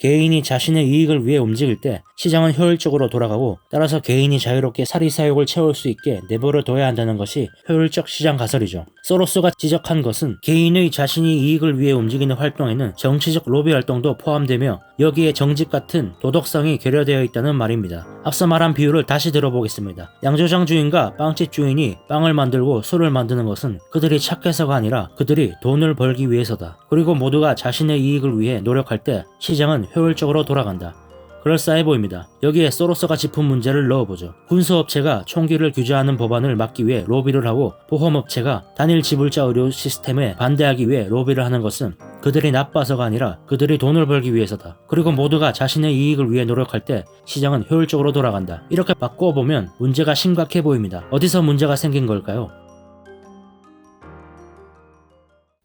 개인이 자신의 이익을 위해 움직일 때 시장은 효율적으로 돌아가고, 따라서 개인이 자유롭게 사리사욕을 채울 수 있게 내버려 둬야 한다는 것이 효율적 시장 가설이죠. 소로스가 지적한 것은 개인의 자신이 이익을 위해 움직이는 활동에는 정치적 로비 활동도 포함되며 여기에 정직 같은 도덕성이 결여되어 있다는 말입니다. 앞서 말한 비유를 다시 들어보겠습니다. 양조장 주인과 빵집 주인이 빵을 만들고 술을 만드는 것은 그들이 착해서가 아니라 그들이 돈을 벌기 위해서다. 그리고 모두가 자신의 이익을 위해 노력할 때 시장은 효율적으로 돌아간다. 그럴싸해 보입니다. 여기에 소로스가 짚은 문제를 넣어보죠. 군수업체가 총기를 규제하는 법안을 막기 위해 로비를 하고, 보험업체가 단일 지불자 의료 시스템에 반대하기 위해 로비를 하는 것은 그들이 나빠서가 아니라 그들이 돈을 벌기 위해서다. 그리고 모두가 자신의 이익을 위해 노력할 때 시장은 효율적으로 돌아간다. 이렇게 바꿔보면 문제가 심각해 보입니다. 어디서 문제가 생긴 걸까요?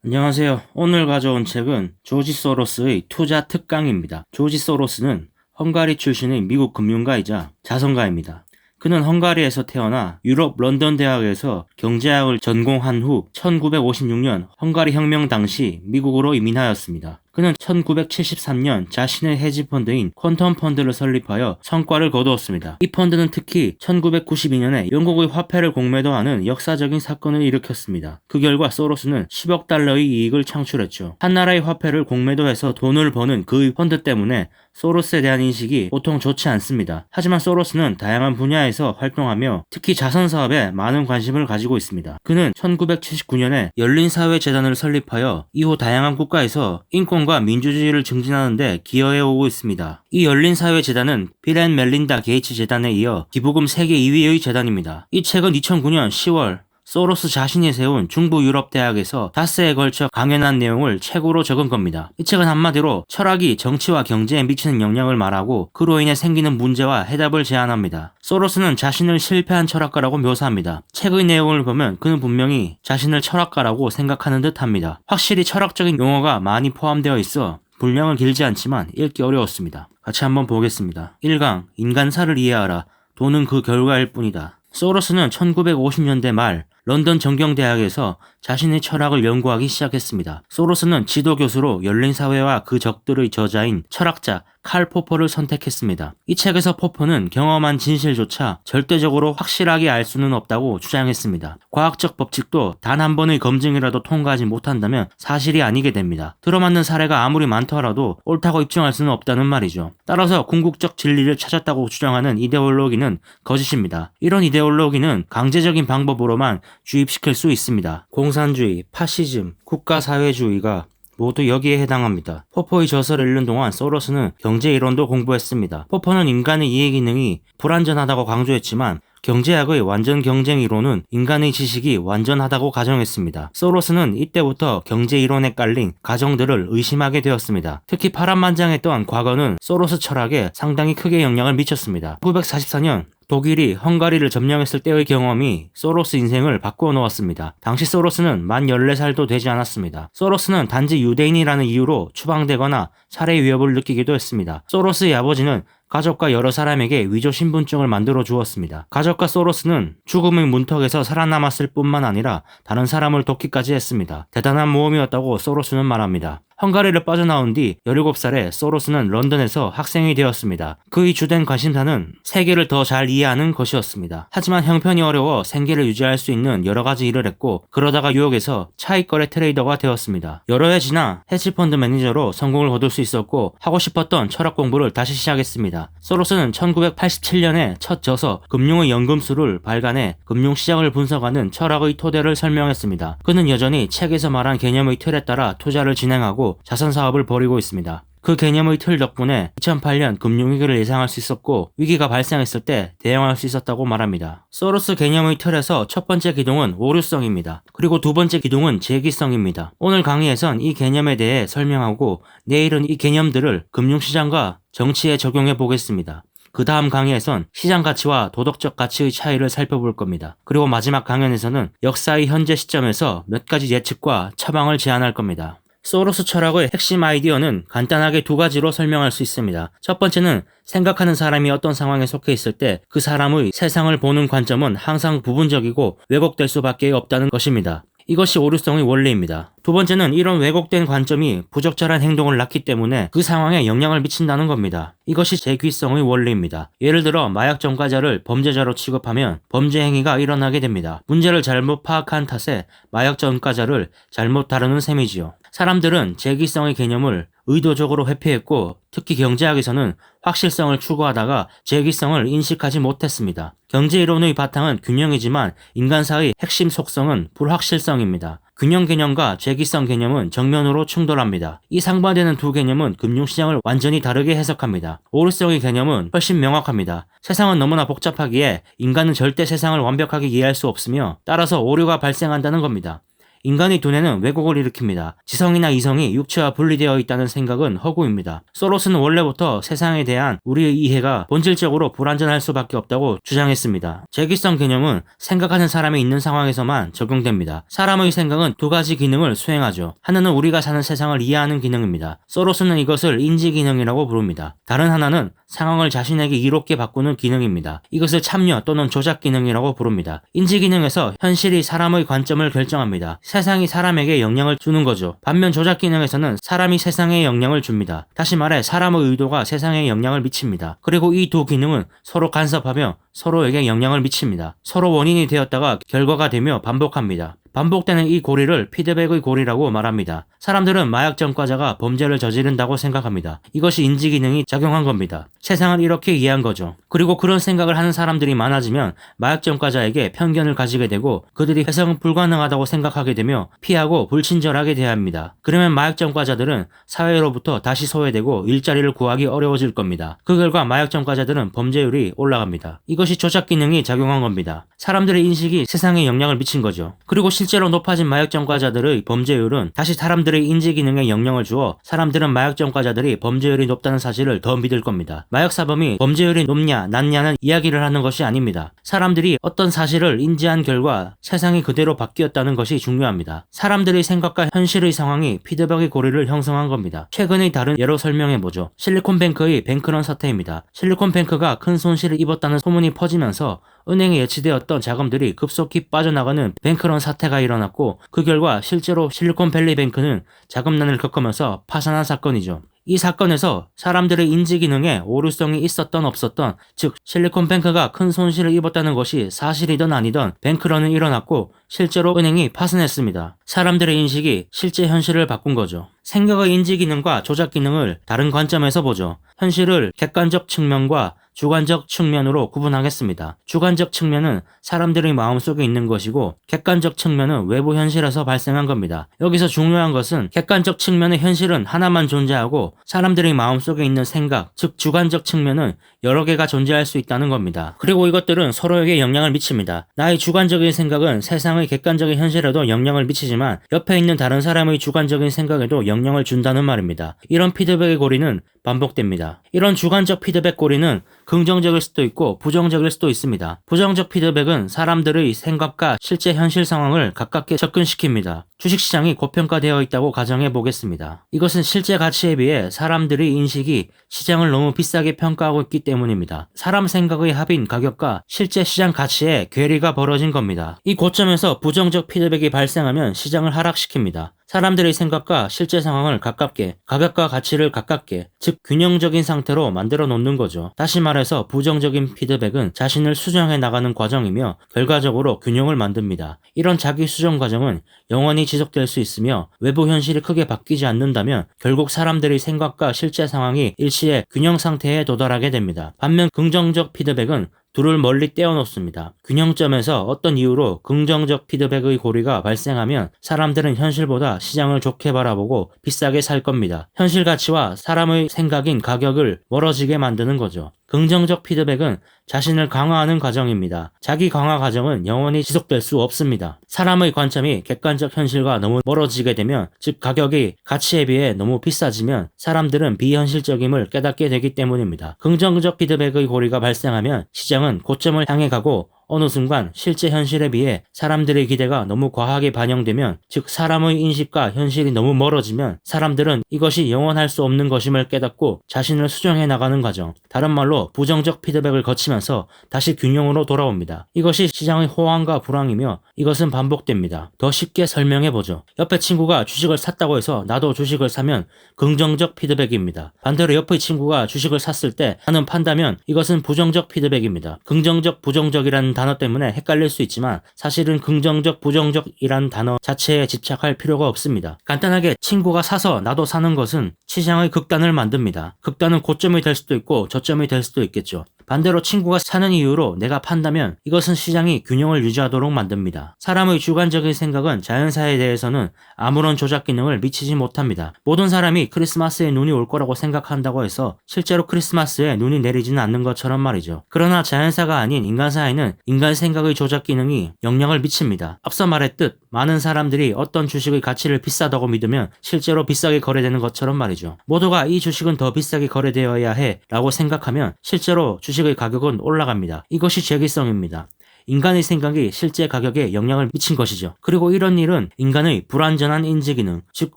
안녕하세요. 오늘 가져온 책은 조지 소로스의 투자 특강입니다. 조지 소로스는 헝가리 출신의 미국 금융가이자 자선가입니다. 그는 헝가리에서 태어나 유럽 런던 대학에서 경제학을 전공한 후 1956년 헝가리 혁명 당시 미국으로 이민하였습니다. 그는 1973년 자신의 헤지펀드인 퀀텀 펀드를 설립하여 성과를 거두었습니다. 이 펀드는 특히 1992년에 영국의 화폐를 공매도하는 역사적인 사건을 일으켰습니다. 그 결과 소로스는 10억 달러의 이익을 창출했죠. 한 나라의 화폐를 공매도해서 돈을 버는 그 펀드 때문에 소로스에 대한 인식이 보통 좋지 않습니다. 하지만 소로스는 다양한 분야에서 활동하며 특히 자선사업에 많은 관심을 가지고 있습니다. 그는 1979년에 열린사회재단을 설립하여 이후 다양한 국가에서 인권과 민주주의를 증진하는 데 기여해오고 있습니다. 이 열린사회재단은 빌 앤 멜린다 게이츠 재단에 이어 기부금 세계 2위의 재단입니다. 이 책은 2009년 10월 소로스 자신이 세운 중부 유럽 대학에서 닷새에 걸쳐 강연한 내용을 책으로 적은 겁니다. 이 책은 한마디로 철학이 정치와 경제에 미치는 영향을 말하고 그로 인해 생기는 문제와 해답을 제안합니다. 소로스는 자신을 실패한 철학가라고 묘사합니다. 책의 내용을 보면 그는 분명히 자신을 철학가라고 생각하는 듯 합니다. 확실히 철학적인 용어가 많이 포함되어 있어 분량은 길지 않지만 읽기 어려웠습니다. 같이 한번 보겠습니다. 1강 인간사를 이해하라. 돈은 그 결과일 뿐이다. 소로스는 1950년대 말 런던 정경대학에서 자신의 철학을 연구하기 시작했습니다. 소로스는 지도교수로 열린사회와 그 적들의 저자인 철학자 칼 포퍼를 선택했습니다. 이 책에서 포퍼는 경험한 진실조차 절대적으로 확실하게 알 수는 없다고 주장했습니다. 과학적 법칙도 단 한 번의 검증이라도 통과하지 못한다면 사실이 아니게 됩니다. 들어맞는 사례가 아무리 많더라도 옳다고 입증할 수는 없다는 말이죠. 따라서 궁극적 진리를 찾았다고 주장하는 이데올로기는 거짓입니다. 이런 이데올로기는 강제적인 방법으로만 주입시킬 수 있습니다. 공산주의, 파시즘, 국가사회주의가 모두 여기에 해당합니다. 포퍼의 저서를 읽는 동안 소로스는 경제이론도 공부했습니다. 포퍼는 인간의 이해기능이 불완전하다고 강조했지만 경제학의 완전 경쟁 이론은 인간의 지식이 완전하다고 가정했습니다. 소로스는 이때부터 경제 이론에 깔린 가정들을 의심하게 되었습니다. 특히 파란만장했던 과거는 소로스 철학에 상당히 크게 영향을 미쳤습니다. 1944년 독일이 헝가리를 점령했을 때의 경험이 소로스 인생을 바꾸어 놓았습니다. 당시 소로스는 만 14살도 되지 않았습니다. 소로스는 단지 유대인이라는 이유로 추방되거나 살해 위협을 느끼기도 했습니다. 소로스의 아버지는 가족과 여러 사람에게 위조 신분증을 만들어 주었습니다. 가족과 소로스는 죽음의 문턱에서 살아남았을 뿐만 아니라 다른 사람을 돕기까지 했습니다. 대단한 모험이었다고 소로스는 말합니다. 헝가리를 빠져나온 뒤 17살에 소로스는 런던에서 학생이 되었습니다. 그의 주된 관심사는 세계를 더 잘 이해하는 것이었습니다. 하지만 형편이 어려워 생계를 유지할 수 있는 여러 가지 일을 했고 그러다가 뉴욕에서 차익거래 트레이더가 되었습니다. 여러 해 지나 헤지펀드 매니저로 성공을 거둘 수 있었고 하고 싶었던 철학 공부를 다시 시작했습니다. 소로스는 1987년에 첫 저서 금융의 연금술을 발간해 금융시장을 분석하는 철학의 토대를 설명했습니다. 그는 여전히 책에서 말한 개념의 틀에 따라 투자를 진행하고 자선사업을 벌이고 있습니다. 그 개념의 틀 덕분에 2008년 금융위기를 예상할 수 있었고 위기가 발생했을 때 대응할 수 있었다고 말합니다. 소로스 개념의 틀에서 첫 번째 기둥은 오류성입니다. 그리고 두 번째 기둥은 재기성입니다. 오늘 강의에선 이 개념에 대해 설명하고 내일은 이 개념들을 금융시장과 정치에 적용해 보겠습니다. 그 다음 강의에선 시장 가치와 도덕적 가치의 차이를 살펴볼 겁니다. 그리고 마지막 강연에서는 역사의 현재 시점에서 몇 가지 예측과 처방을 제안할 겁니다. 소로스 철학의 핵심 아이디어는 간단하게 두 가지로 설명할 수 있습니다. 첫 번째는 생각하는 사람이 어떤 상황에 속해 있을 때 그 사람의 세상을 보는 관점은 항상 부분적이고 왜곡될 수밖에 없다는 것입니다. 이것이 오류성의 원리입니다. 두 번째는 이런 왜곡된 관점이 부적절한 행동을 낳기 때문에 그 상황에 영향을 미친다는 겁니다. 이것이 재귀성의 원리입니다. 예를 들어 마약 전과자를 범죄자로 취급하면 범죄 행위가 일어나게 됩니다. 문제를 잘못 파악한 탓에 마약 전과자를 잘못 다루는 셈이지요. 사람들은 재귀성의 개념을 의도적으로 회피했고 특히 경제학에서는 확실성을 추구하다가 재귀성을 인식하지 못했습니다. 경제이론의 바탕은 균형이지만 인간사의 핵심 속성은 불확실성입니다. 균형 개념과 재귀성 개념은 정면으로 충돌합니다. 이 상반되는 두 개념은 금융시장을 완전히 다르게 해석합니다. 오류성의 개념은 훨씬 명확합니다. 세상은 너무나 복잡하기에 인간은 절대 세상을 완벽하게 이해할 수 없으며 따라서 오류가 발생한다는 겁니다. 인간의 두뇌는 왜곡을 일으킵니다. 지성이나 이성이 육체와 분리되어 있다는 생각은 허구입니다. 소로스는 원래부터 세상에 대한 우리의 이해가 본질적으로 불완전할 수밖에 없다고 주장했습니다. 재귀성 개념은 생각하는 사람이 있는 상황에서만 적용됩니다. 사람의 생각은 두 가지 기능을 수행하죠. 하나는 우리가 사는 세상을 이해하는 기능입니다. 소로스는 이것을 인지 기능이라고 부릅니다. 다른 하나는 상황을 자신에게 이롭게 바꾸는 기능입니다. 이것을 참여 또는 조작 기능이라고 부릅니다. 인지 기능에서 현실이 사람의 관점을 결정합니다. 세상이 사람에게 영향을 주는 거죠. 반면 조작 기능에서는 사람이 세상에 영향을 줍니다. 다시 말해 사람의 의도가 세상에 영향을 미칩니다. 그리고 이 두 기능은 서로 간섭하며 서로에게 영향을 미칩니다. 서로 원인이 되었다가 결과가 되며 반복합니다. 반복되는 이 고리를 피드백의 고리라고 말합니다. 사람들은 마약 전과자가 범죄를 저지른다고 생각합니다. 이것이 인지 기능이 작용한 겁니다. 세상을 이렇게 이해한 거죠. 그리고 그런 생각을 하는 사람들이 많아지면 마약 전과자에게 편견을 가지게 되고 그들이 해석은 불가능하다고 생각하게 되며 피하고 불친절하게 대합니다. 그러면 마약 전과자들은 사회로부터 다시 소외되고 일자리를 구하기 어려워질 겁니다. 그 결과 마약 전과자들은 범죄율이 올라갑니다. 이것이 조작 기능이 작용한 겁니다. 사람들의 인식이 세상에 영향을 미친 거죠. 그리고 실제로 높아진 마약 전과자들의 범죄율은 다시 사람들의 인지 기능에 영향을 주어 사람들은 마약 전과자들이 범죄율이 높다는 사실을 더 믿을 겁니다. 마약 사범이 범죄율이 높냐 낮냐는 이야기를 하는 것이 아닙니다. 사람들이 어떤 사실을 인지한 결과 세상이 그대로 바뀌었다는 것이 중요합니다. 사람들의 생각과 현실의 상황이 피드백의 고리를 형성한 겁니다. 최근의 다른 예로 설명해보죠. 실리콘뱅크의 뱅크런 사태입니다. 실리콘뱅크가 큰 손실을 입었다는 소문이 퍼지면서 은행에 예치되었던 자금들이 급속히 빠져나가는 뱅크런 사태가 일어났고 그 결과 실제로 실리콘밸리뱅크는 자금난을 겪으면서 파산한 사건이죠. 이 사건에서 사람들의 인지 기능에 오류성이 있었던 없었던, 즉 실리콘뱅크가 큰 손실을 입었다는 것이 사실이든 아니든 뱅크런은 일어났고 실제로 은행이 파산했습니다. 사람들의 인식이 실제 현실을 바꾼 거죠. 생각의 인지 기능과 조작 기능을 다른 관점에서 보죠. 현실을 객관적 측면과 주관적 측면으로 구분하겠습니다. 주관적 측면은 사람들의 마음속에 있는 것이고 객관적 측면은 외부 현실에서 발생한 겁니다. 여기서 중요한 것은 객관적 측면의 현실은 하나만 존재하고 사람들의 마음속에 있는 생각, 즉 주관적 측면은 여러 개가 존재할 수 있다는 겁니다. 그리고 이것들은 서로에게 영향을 미칩니다. 나의 주관적인 생각은 세상의 객관적인 현실에도 영향을 미치지만 옆에 있는 다른 사람의 주관적인 생각에도 영향을 준다는 말입니다. 이런 피드백의 고리는 반복됩니다. 이런 주관적 피드백 고리는 긍정적일 수도 있고 부정적일 수도 있습니다. 부정적 피드백은 사람들의 생각과 실제 현실 상황을 가깝게 접근시킵니다. 주식시장이 고평가되어 있다고 가정해 보겠습니다. 이것은 실제 가치에 비해 사람들의 인식이 시장을 너무 비싸게 평가하고 있기 때문입니다. 사람 생각의 합인 가격과 실제 시장 가치에 괴리가 벌어진 겁니다. 이 고점에서 부정적 피드백이 발생하면 시장을 하락시킵니다. 사람들의 생각과 실제 상황을 가깝게, 가격과 가치를 가깝게, 즉 균형적인 상태로 만들어 놓는 거죠. 다시 말해서 부정적인 피드백은 자신을 수정해 나가는 과정이며 결과적으로 균형을 만듭니다. 이런 자기 수정 과정은 영원히 지속될 수 있으며 외부 현실이 크게 바뀌지 않는다면 결국 사람들의 생각과 실제 상황이 일치해 균형 상태에 도달하게 됩니다. 반면 긍정적 피드백은 둘을 멀리 떼어놓습니다. 균형점에서 어떤 이유로 긍정적 피드백의 고리가 발생하면 사람들은 현실보다 시장을 좋게 바라보고 비싸게 살 겁니다. 현실 가치와 사람의 생각인 가격을 멀어지게 만드는 거죠. 긍정적 피드백은 자신을 강화하는 과정입니다. 자기 강화 과정은 영원히 지속될 수 없습니다. 사람의 관점이 객관적 현실과 너무 멀어지게 되면, 즉 가격이 가치에 비해 너무 비싸지면 사람들은 비현실적임을 깨닫게 되기 때문입니다. 긍정적 피드백의 고리가 발생하면 시장은 고점을 향해 가고 어느 순간 실제 현실에 비해 사람들의 기대가 너무 과하게 반영되면, 즉 사람의 인식과 현실이 너무 멀어지면 사람들은 이것이 영원할 수 없는 것임을 깨닫고 자신을 수정해 나가는 과정, 다른 말로 부정적 피드백을 거치면서 다시 균형으로 돌아옵니다. 이것이 시장의 호황과 불황이며 이것은 반복됩니다. 더 쉽게 설명해보죠. 옆에 친구가 주식을 샀다고 해서 나도 주식을 사면 긍정적 피드백입니다. 반대로 옆의 친구가 주식을 샀을 때 나는 판다면 이것은 부정적 피드백입니다. 긍정적, 부정적이라는 단어 때문에 헷갈릴 수 있지만 사실은 긍정적, 부정적이라는 단어 자체에 집착할 필요가 없습니다. 간단하게 친구가 사서 나도 사는 것은 시장의 극단을 만듭니다. 극단은 고점이 될 수도 있고 저점이 될 수도 있겠죠. 반대로 친구가 사는 이유로 내가 판다면 이것은 시장이 균형을 유지하도록 만듭니다. 사람의 주관적인 생각은 자연사에 대해서는 아무런 조작 기능을 미치지 못합니다. 모든 사람이 크리스마스에 눈이 올 거라고 생각한다고 해서 실제로 크리스마스에 눈이 내리지는 않는 것처럼 말이죠. 그러나 자연사가 아닌 인간사에는 인간 생각의 조작 기능이 영향을 미칩니다. 앞서 말했듯 많은 사람들이 어떤 주식의 가치를 비싸다고 믿으면 실제로 비싸게 거래되는 것처럼 말이죠. 모두가 이 주식은 더 비싸게 거래되어야 해 라고 생각하면 실제로 주식의 가격은 올라갑니다. 이것이 재기성입니다. 인간의 생각이 실제 가격에 영향을 미친 것이죠. 그리고 이런 일은 인간의 불완전한 인지기능, 즉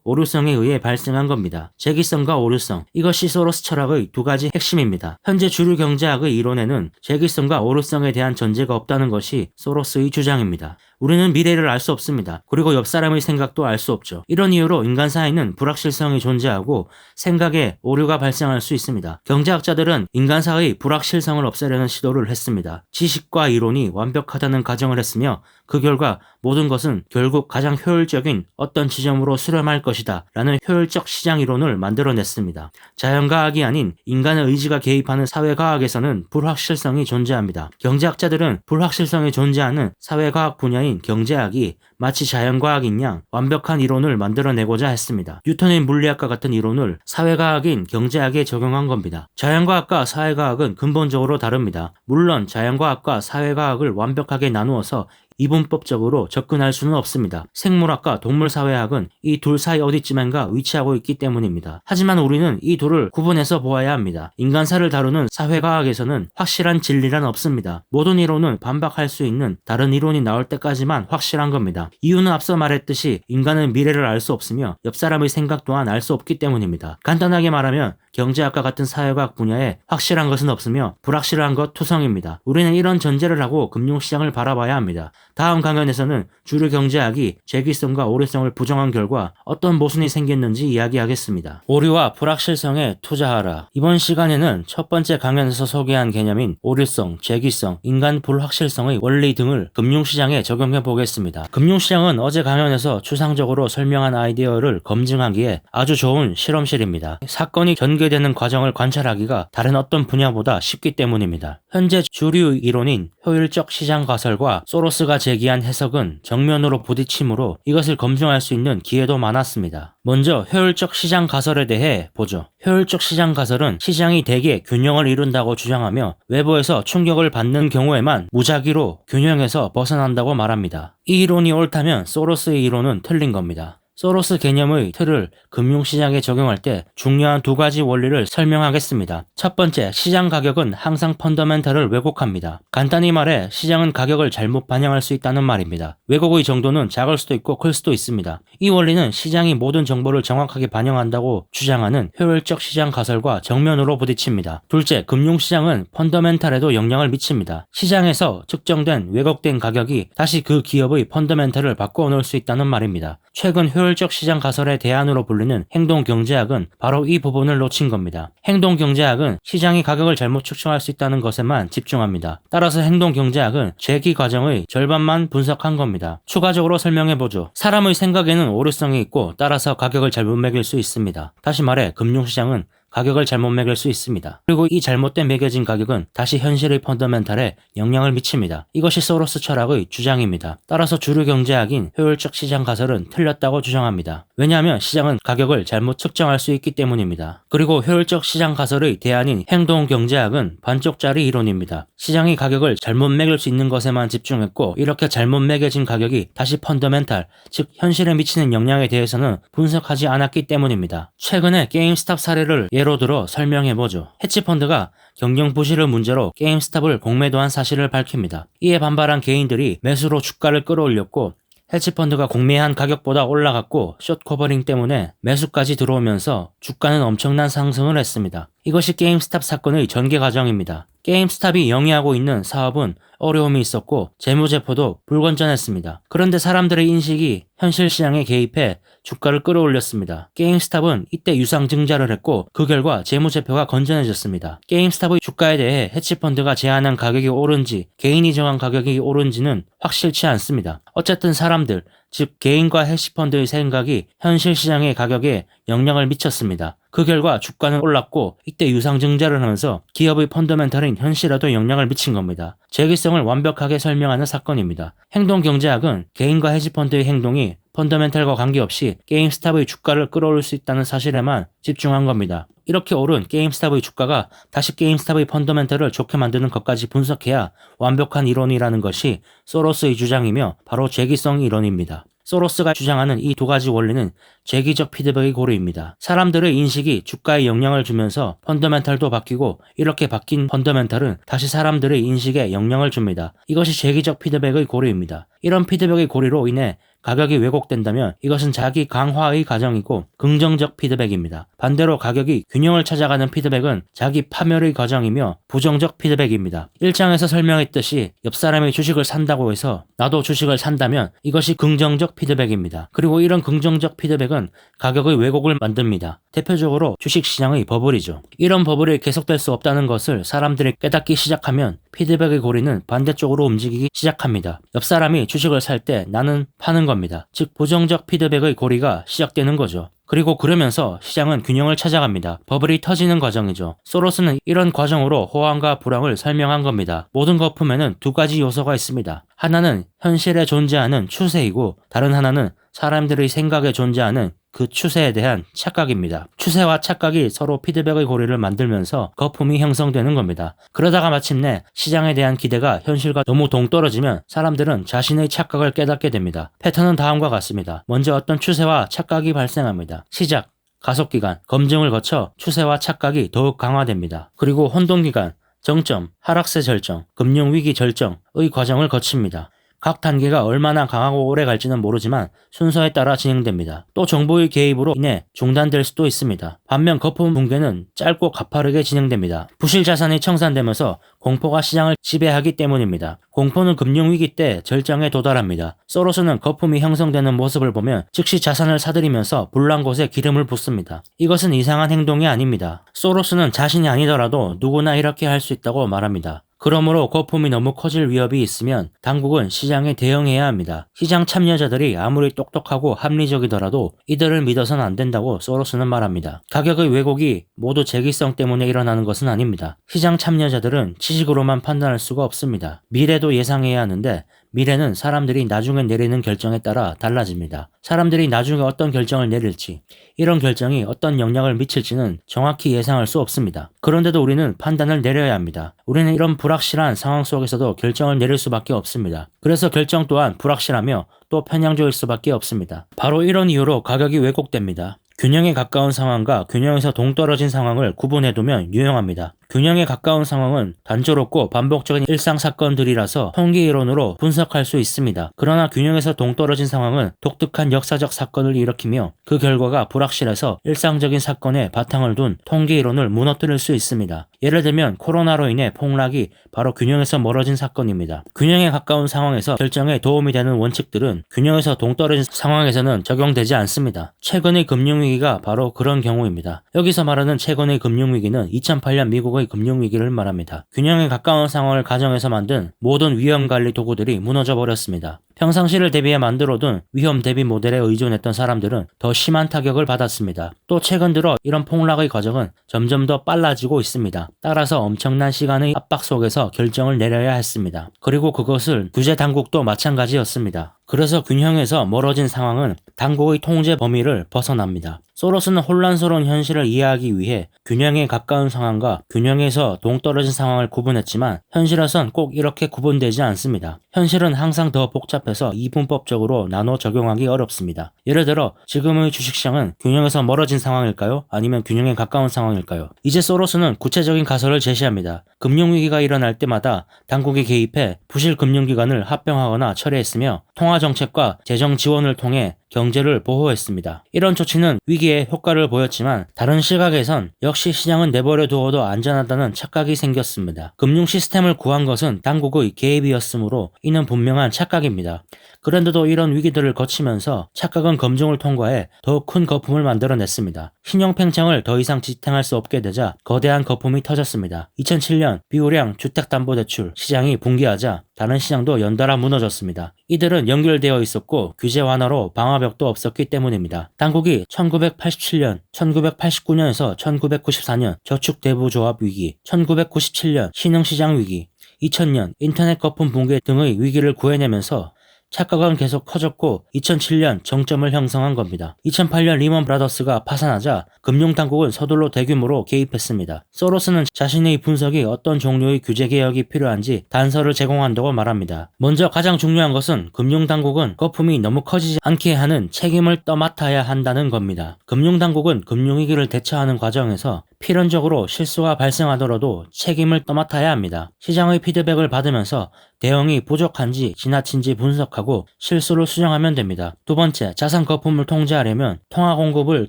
오류성에 의해 발생한 겁니다. 재기성과 오류성, 이것이 소로스 철학의 두 가지 핵심입니다. 현재 주류 경제학의 이론에는 재기성과 오류성에 대한 전제가 없다는 것이 소로스의 주장입니다. 우리는 미래를 알 수 없습니다. 그리고 옆 사람의 생각도 알 수 없죠. 이런 이유로 인간사에는 불확실성이 존재하고 생각에 오류가 발생할 수 있습니다. 경제학자들은 인간사의 불확실성을 없애려는 시도를 했습니다. 지식과 이론이 완벽하다는 가정을 했으며 그 결과 모든 것은 결국 가장 효율적인 어떤 지점으로 수렴할 것이다 라는 효율적 시장 이론을 만들어냈습니다. 자연과학이 아닌 인간의 의지가 개입하는 사회과학에서는 불확실성이 존재합니다. 경제학자들은 불확실성이 존재하는 사회과학 분야인 경제학이 마치 자연과학인 양 완벽한 이론을 만들어내고자 했습니다. 뉴턴의 물리학과 같은 이론을 사회과학인 경제학에 적용한 겁니다. 자연과학과 사회과학은 근본적으로 다릅니다. 물론 자연과학과 사회과학을 완벽하게 나누어서 이분법적으로 접근할 수는 없습니다. 생물학과 동물사회학은 이 둘 사이 어디쯤인가 위치하고 있기 때문입니다. 하지만 우리는 이 둘을 구분해서 보아야 합니다. 인간사를 다루는 사회과학에서는 확실한 진리란 없습니다. 모든 이론은 반박할 수 있는 다른 이론이 나올 때까지만 확실한 겁니다. 이유는 앞서 말했듯이 인간은 미래를 알 수 없으며 옆 사람의 생각 또한 알 수 없기 때문입니다. 간단하게 말하면 경제학과 같은 사회과학 분야에 확실한 것은 없으며 불확실한 것 투성입니다. 우리는 이런 전제를 하고 금융시장을 바라봐야 합니다. 다음 강연에서는 주류 경제학이 재기성과 오류성을 부정한 결과 어떤 모순이 생겼는지 이야기하겠습니다. 오류와 불확실성에 투자하라. 이번 시간에는 첫 번째 강연에서 소개한 개념인 오류성, 재기성, 인간 불확실성의 원리 등을 금융시장에 적용해 보겠습니다. 금융시장은 어제 강연에서 추상적으로 설명한 아이디어를 검증하기에 아주 좋은 실험실입니다. 사건이 전개되는 과정을 관찰하기가 다른 어떤 분야보다 쉽기 때문입니다. 현재 주류 이론인 효율적 시장 가설과 소로스가 제기한 해석은 정면으로 부딪히므로 이것을 검증할 수 있는 기회도 많았습니다. 먼저 효율적 시장 가설에 대해 보죠. 효율적 시장 가설은 시장이 대개 균형을 이룬다고 주장하며 외부에서 충격을 받는 경우에만 무작위로 균형에서 벗어난다고 말합니다. 이 이론이 옳다면 소로스의 이론은 틀린 겁니다. 소로스 개념의 틀을 금융시장에 적용할 때 중요한 두 가지 원리를 설명하겠습니다. 첫 번째, 시장 가격은 항상 펀더멘털을 왜곡합니다. 간단히 말해 시장은 가격을 잘못 반영할 수 있다는 말입니다. 왜곡의 정도는 작을 수도 있고 클 수도 있습니다. 이 원리는 시장이 모든 정보를 정확하게 반영한다고 주장하는 효율적 시장 가설과 정면으로 부딪힙니다. 둘째, 금융시장은 펀더멘털에도 영향을 미칩니다. 시장에서 측정된 왜곡된 가격이 다시 그 기업의 펀더멘털을 바꾸어 놓을 수 있다는 말입니다. 최근 효율적 시장 가설의 대안으로 불리는 행동경제학은 바로 이 부분을 놓친 겁니다. 행동경제학은 시장이 가격을 잘못 측정할 수 있다는 것에만 집중합니다. 따라서 행동경제학은 재기 과정의 절반만 분석한 겁니다. 추가적으로 설명해보죠. 사람의 생각에는 오류성이 있고 따라서 가격을 잘못 매길 수 있습니다. 다시 말해 금융시장은 가격을 잘못 매길 수 있습니다. 그리고 이 잘못된 매겨진 가격은 다시 현실의 펀더멘털에 영향을 미칩니다. 이것이 소로스 철학의 주장입니다. 따라서 주류 경제학인 효율적 시장 가설은 틀렸다고 주장합니다. 왜냐하면 시장은 가격을 잘못 측정할 수 있기 때문입니다. 그리고 효율적 시장 가설의 대안인 행동 경제학은 반쪽짜리 이론입니다. 시장이 가격을 잘못 매길 수 있는 것에만 집중했고 이렇게 잘못 매겨진 가격이 다시 펀더멘털, 즉 현실에 미치는 영향에 대해서는 분석하지 않았기 때문입니다. 최근에 게임스탑 사례를 예로 들어 설명해보죠. 해치펀드가 경영 부실을 문제로 게임스탑을 공매도한 사실을 밝힙니다. 이에 반발한 개인들이 매수로 주가를 끌어올렸고 해치펀드가 공매한 가격보다 올라갔고 숏커버링 때문에 매수까지 들어오면서 주가는 엄청난 상승을 했습니다. 이것이 게임스탑 사건의 전개 과정입니다. 게임스탑이 영위하고 있는 사업은 어려움이 있었고 재무제표도 불건전했습니다. 그런데 사람들의 인식이 현실 시장에 개입해 주가를 끌어올렸습니다. 게임스탑은 이때 유상증자를 했고 그 결과 재무제표가 건전해졌습니다. 게임스탑의 주가에 대해 해치펀드가 제안한 가격이 옳은지 개인이 정한 가격이 옳은지는 확실치 않습니다. 어쨌든 사람들, 즉 개인과 해치펀드의 생각이 현실 시장의 가격에 영향을 미쳤습니다. 그 결과 주가는 올랐고 이때 유상증자를 하면서 기업의 펀더멘털인 현실에도 영향을 미친 겁니다. 재기성을 완벽하게 설명하는 사건입니다. 행동경제학은 개인과 해치펀드의 행동이 펀더멘털과 관계없이 게임스탑의 주가를 끌어올릴 수 있다는 사실에만 집중한 겁니다. 이렇게 오른 게임스탑의 주가가 다시 게임스탑의 펀더멘털을 좋게 만드는 것까지 분석해야 완벽한 이론이라는 것이 소로스의 주장이며 바로 재기성 이론입니다. 소로스가 주장하는 이 두 가지 원리는 재기적 피드백의 고리입니다. 사람들의 인식이 주가에 영향을 주면서 펀더멘털도 바뀌고 이렇게 바뀐 펀더멘털은 다시 사람들의 인식에 영향을 줍니다. 이것이 재기적 피드백의 고리입니다. 이런 피드백의 고리로 인해 가격이 왜곡된다면 이것은 자기 강화의 과정이고 긍정적 피드백입니다. 반대로 가격이 균형을 찾아가는 피드백은 자기 파멸의 과정이며 부정적 피드백입니다. 1장에서 설명했듯이 옆 사람이 주식을 산다고 해서 나도 주식을 산다면 이것이 긍정적 피드백입니다. 그리고 이런 긍정적 피드백은 가격의 왜곡을 만듭니다. 대표적으로 주식시장의 버블이죠. 이런 버블이 계속될 수 없다는 것을 사람들이 깨닫기 시작하면 피드백의 고리는 반대쪽으로 움직이기 시작합니다. 옆 사람이 주식을 살 때 나는 파는 겁니다. 즉 부정적 피드백의 고리가 시작되는 거죠. 그리고 그러면서 시장은 균형을 찾아갑니다. 버블이 터지는 과정이죠. 소로스는 이런 과정으로 호황과 불황을 설명한 겁니다. 모든 거품에는 두 가지 요소가 있습니다. 하나는 현실에 존재하는 추세이고 다른 하나는 사람들의 생각에 존재하는 그 추세에 대한 착각입니다. 추세와 착각이 서로 피드백의 고리를 만들면서 거품이 형성되는 겁니다. 그러다가 마침내 시장에 대한 기대가 현실과 너무 동떨어지면 사람들은 자신의 착각을 깨닫게 됩니다. 패턴은 다음과 같습니다. 먼저 어떤 추세와 착각이 발생합니다. 시작, 가속기간, 검증을 거쳐 추세와 착각이 더욱 강화됩니다. 그리고 혼동기간, 정점, 하락세 절정, 금융위기 절정의 과정을 거칩니다. 각 단계가 얼마나 강하고 오래 갈지는 모르지만 순서에 따라 진행됩니다. 또 정보의 개입으로 인해 중단될 수도 있습니다. 반면 거품 붕괴는 짧고 가파르게 진행됩니다. 부실 자산이 청산되면서 공포가 시장을 지배하기 때문입니다. 공포는 금융위기 때 절정에 도달합니다. 소로스는 거품이 형성되는 모습을 보면 즉시 자산을 사들이면서 불난 곳에 기름을 붓습니다. 이것은 이상한 행동이 아닙니다. 소로스는 자신이 아니더라도 누구나 이렇게 할 수 있다고 말합니다. 그러므로 거품이 너무 커질 위협이 있으면 당국은 시장에 대응해야 합니다. 시장 참여자들이 아무리 똑똑하고 합리적이더라도 이들을 믿어서는 안 된다고 소로스는 말합니다. 가격의 왜곡이 모두 재기성 때문에 일어나는 것은 아닙니다. 시장 참여자들은 지식으로만 판단할 수가 없습니다. 미래도 예상해야 하는데 미래는 사람들이 나중에 내리는 결정에 따라 달라집니다. 사람들이 나중에 어떤 결정을 내릴지, 이런 결정이 어떤 영향을 미칠지는 정확히 예상할 수 없습니다. 그런데도 우리는 판단을 내려야 합니다. 우리는 이런 불확실한 상황 속에서도 결정을 내릴 수밖에 없습니다. 그래서 결정 또한 불확실하며 또 편향적일 수밖에 없습니다. 바로 이런 이유로 가격이 왜곡됩니다. 균형에 가까운 상황과 균형에서 동떨어진 상황을 구분해두면 유용합니다. 균형에 가까운 상황은 단조롭고 반복적인 일상 사건들이라서 통계 이론으로 분석할 수 있습니다. 그러나 균형에서 동떨어진 상황은 독특한 역사적 사건을 일으키며 그 결과가 불확실해서 일상적인 사건에 바탕을 둔 통계 이론을 무너뜨릴 수 있습니다. 예를 들면 코로나로 인해 폭락이 바로 균형에서 멀어진 사건입니다. 균형에 가까운 상황에서 결정에 도움이 되는 원칙들은 균형에서 동떨어진 상황에서는 적용되지 않습니다. 최근의 금융위기가 바로 그런 경우입니다. 여기서 말하는 최근의 금융위기는 2008년 미국의 금융위기를 말합니다. 균형에 가까운 상황을 가정해서 만든 모든 위험관리 도구들이 무너져 버렸습니다. 평상시를 대비해 만들어둔 위험 대비 모델에 의존했던 사람들은 더 심한 타격을 받았습니다. 또 최근 들어 이런 폭락의 과정은 점점 더 빨라지고 있습니다. 따라서 엄청난 시간의 압박 속에서 결정을 내려야 했습니다. 그리고 그것을 규제 당국도 마찬가지였습니다. 그래서 균형에서 멀어진 상황은 당국의 통제 범위를 벗어납니다. 소로스는 혼란스러운 현실을 이해하기 위해 균형에 가까운 상황과 균형에서 동떨어진 상황을 구분했지만 현실에선 꼭 이렇게 구분되지 않습니다. 현실은 항상 더 복잡해서 이분법적으로 나눠 적용하기 어렵습니다. 예를 들어 지금의 주식시장은 균형에서 멀어진 상황일까요? 아니면 균형에 가까운 상황일까요? 이제 소로스는 구체적인 가설을 제시합니다. 금융위기가 일어날 때마다 당국이 개입해 부실 금융기관을 합병하거나 철회했으며 통화정책과 재정 지원을 통해 경제를 보호했습니다. 이런 조치는 위기에 효과를 보였지만 다른 시각에선 역시 시장은 내버려 두어도 안전하다는 착각이 생겼습니다. 금융 시스템을 구한 것은 당국의 개입이었으므로 이는 분명한 착각입니다. 그런데도 이런 위기들을 거치면서 착각은 검증을 통과해 더 큰 거품을 만들어냈습니다. 신용 팽창을 더 이상 지탱할 수 없게 되자 거대한 거품이 터졌습니다. 2007년 비우량 주택담보대출 시장이 붕괴하자 다른 시장도 연달아 무너졌습니다. 이들은 연결되어 있었고 규제 완화로 방화벽도 없었기 때문입니다. 당국이 1987년, 1989년에서 1994년 저축대부조합 위기, 1997년 신흥시장 위기, 2000년 인터넷 거품 붕괴 등의 위기를 구해내면서 착각은 계속 커졌고 2007년 정점을 형성한 겁니다. 2008년 리먼 브라더스가 파산하자 금융당국은 서둘러 대규모로 개입했습니다. 소로스는 자신의 분석이 어떤 종류의 규제 개혁이 필요한지 단서를 제공한다고 말합니다. 먼저 가장 중요한 것은 금융당국은 거품이 너무 커지지 않게 하는 책임을 떠맡아야 한다는 겁니다. 금융당국은 금융위기를 대처하는 과정에서 필연적으로 실수가 발생하더라도 책임을 떠맡아야 합니다. 시장의 피드백을 받으면서 대응이 부족한지 지나친지 분석하고 실수를 수정하면 됩니다. 두 번째, 자산 거품을 통제하려면 통화 공급을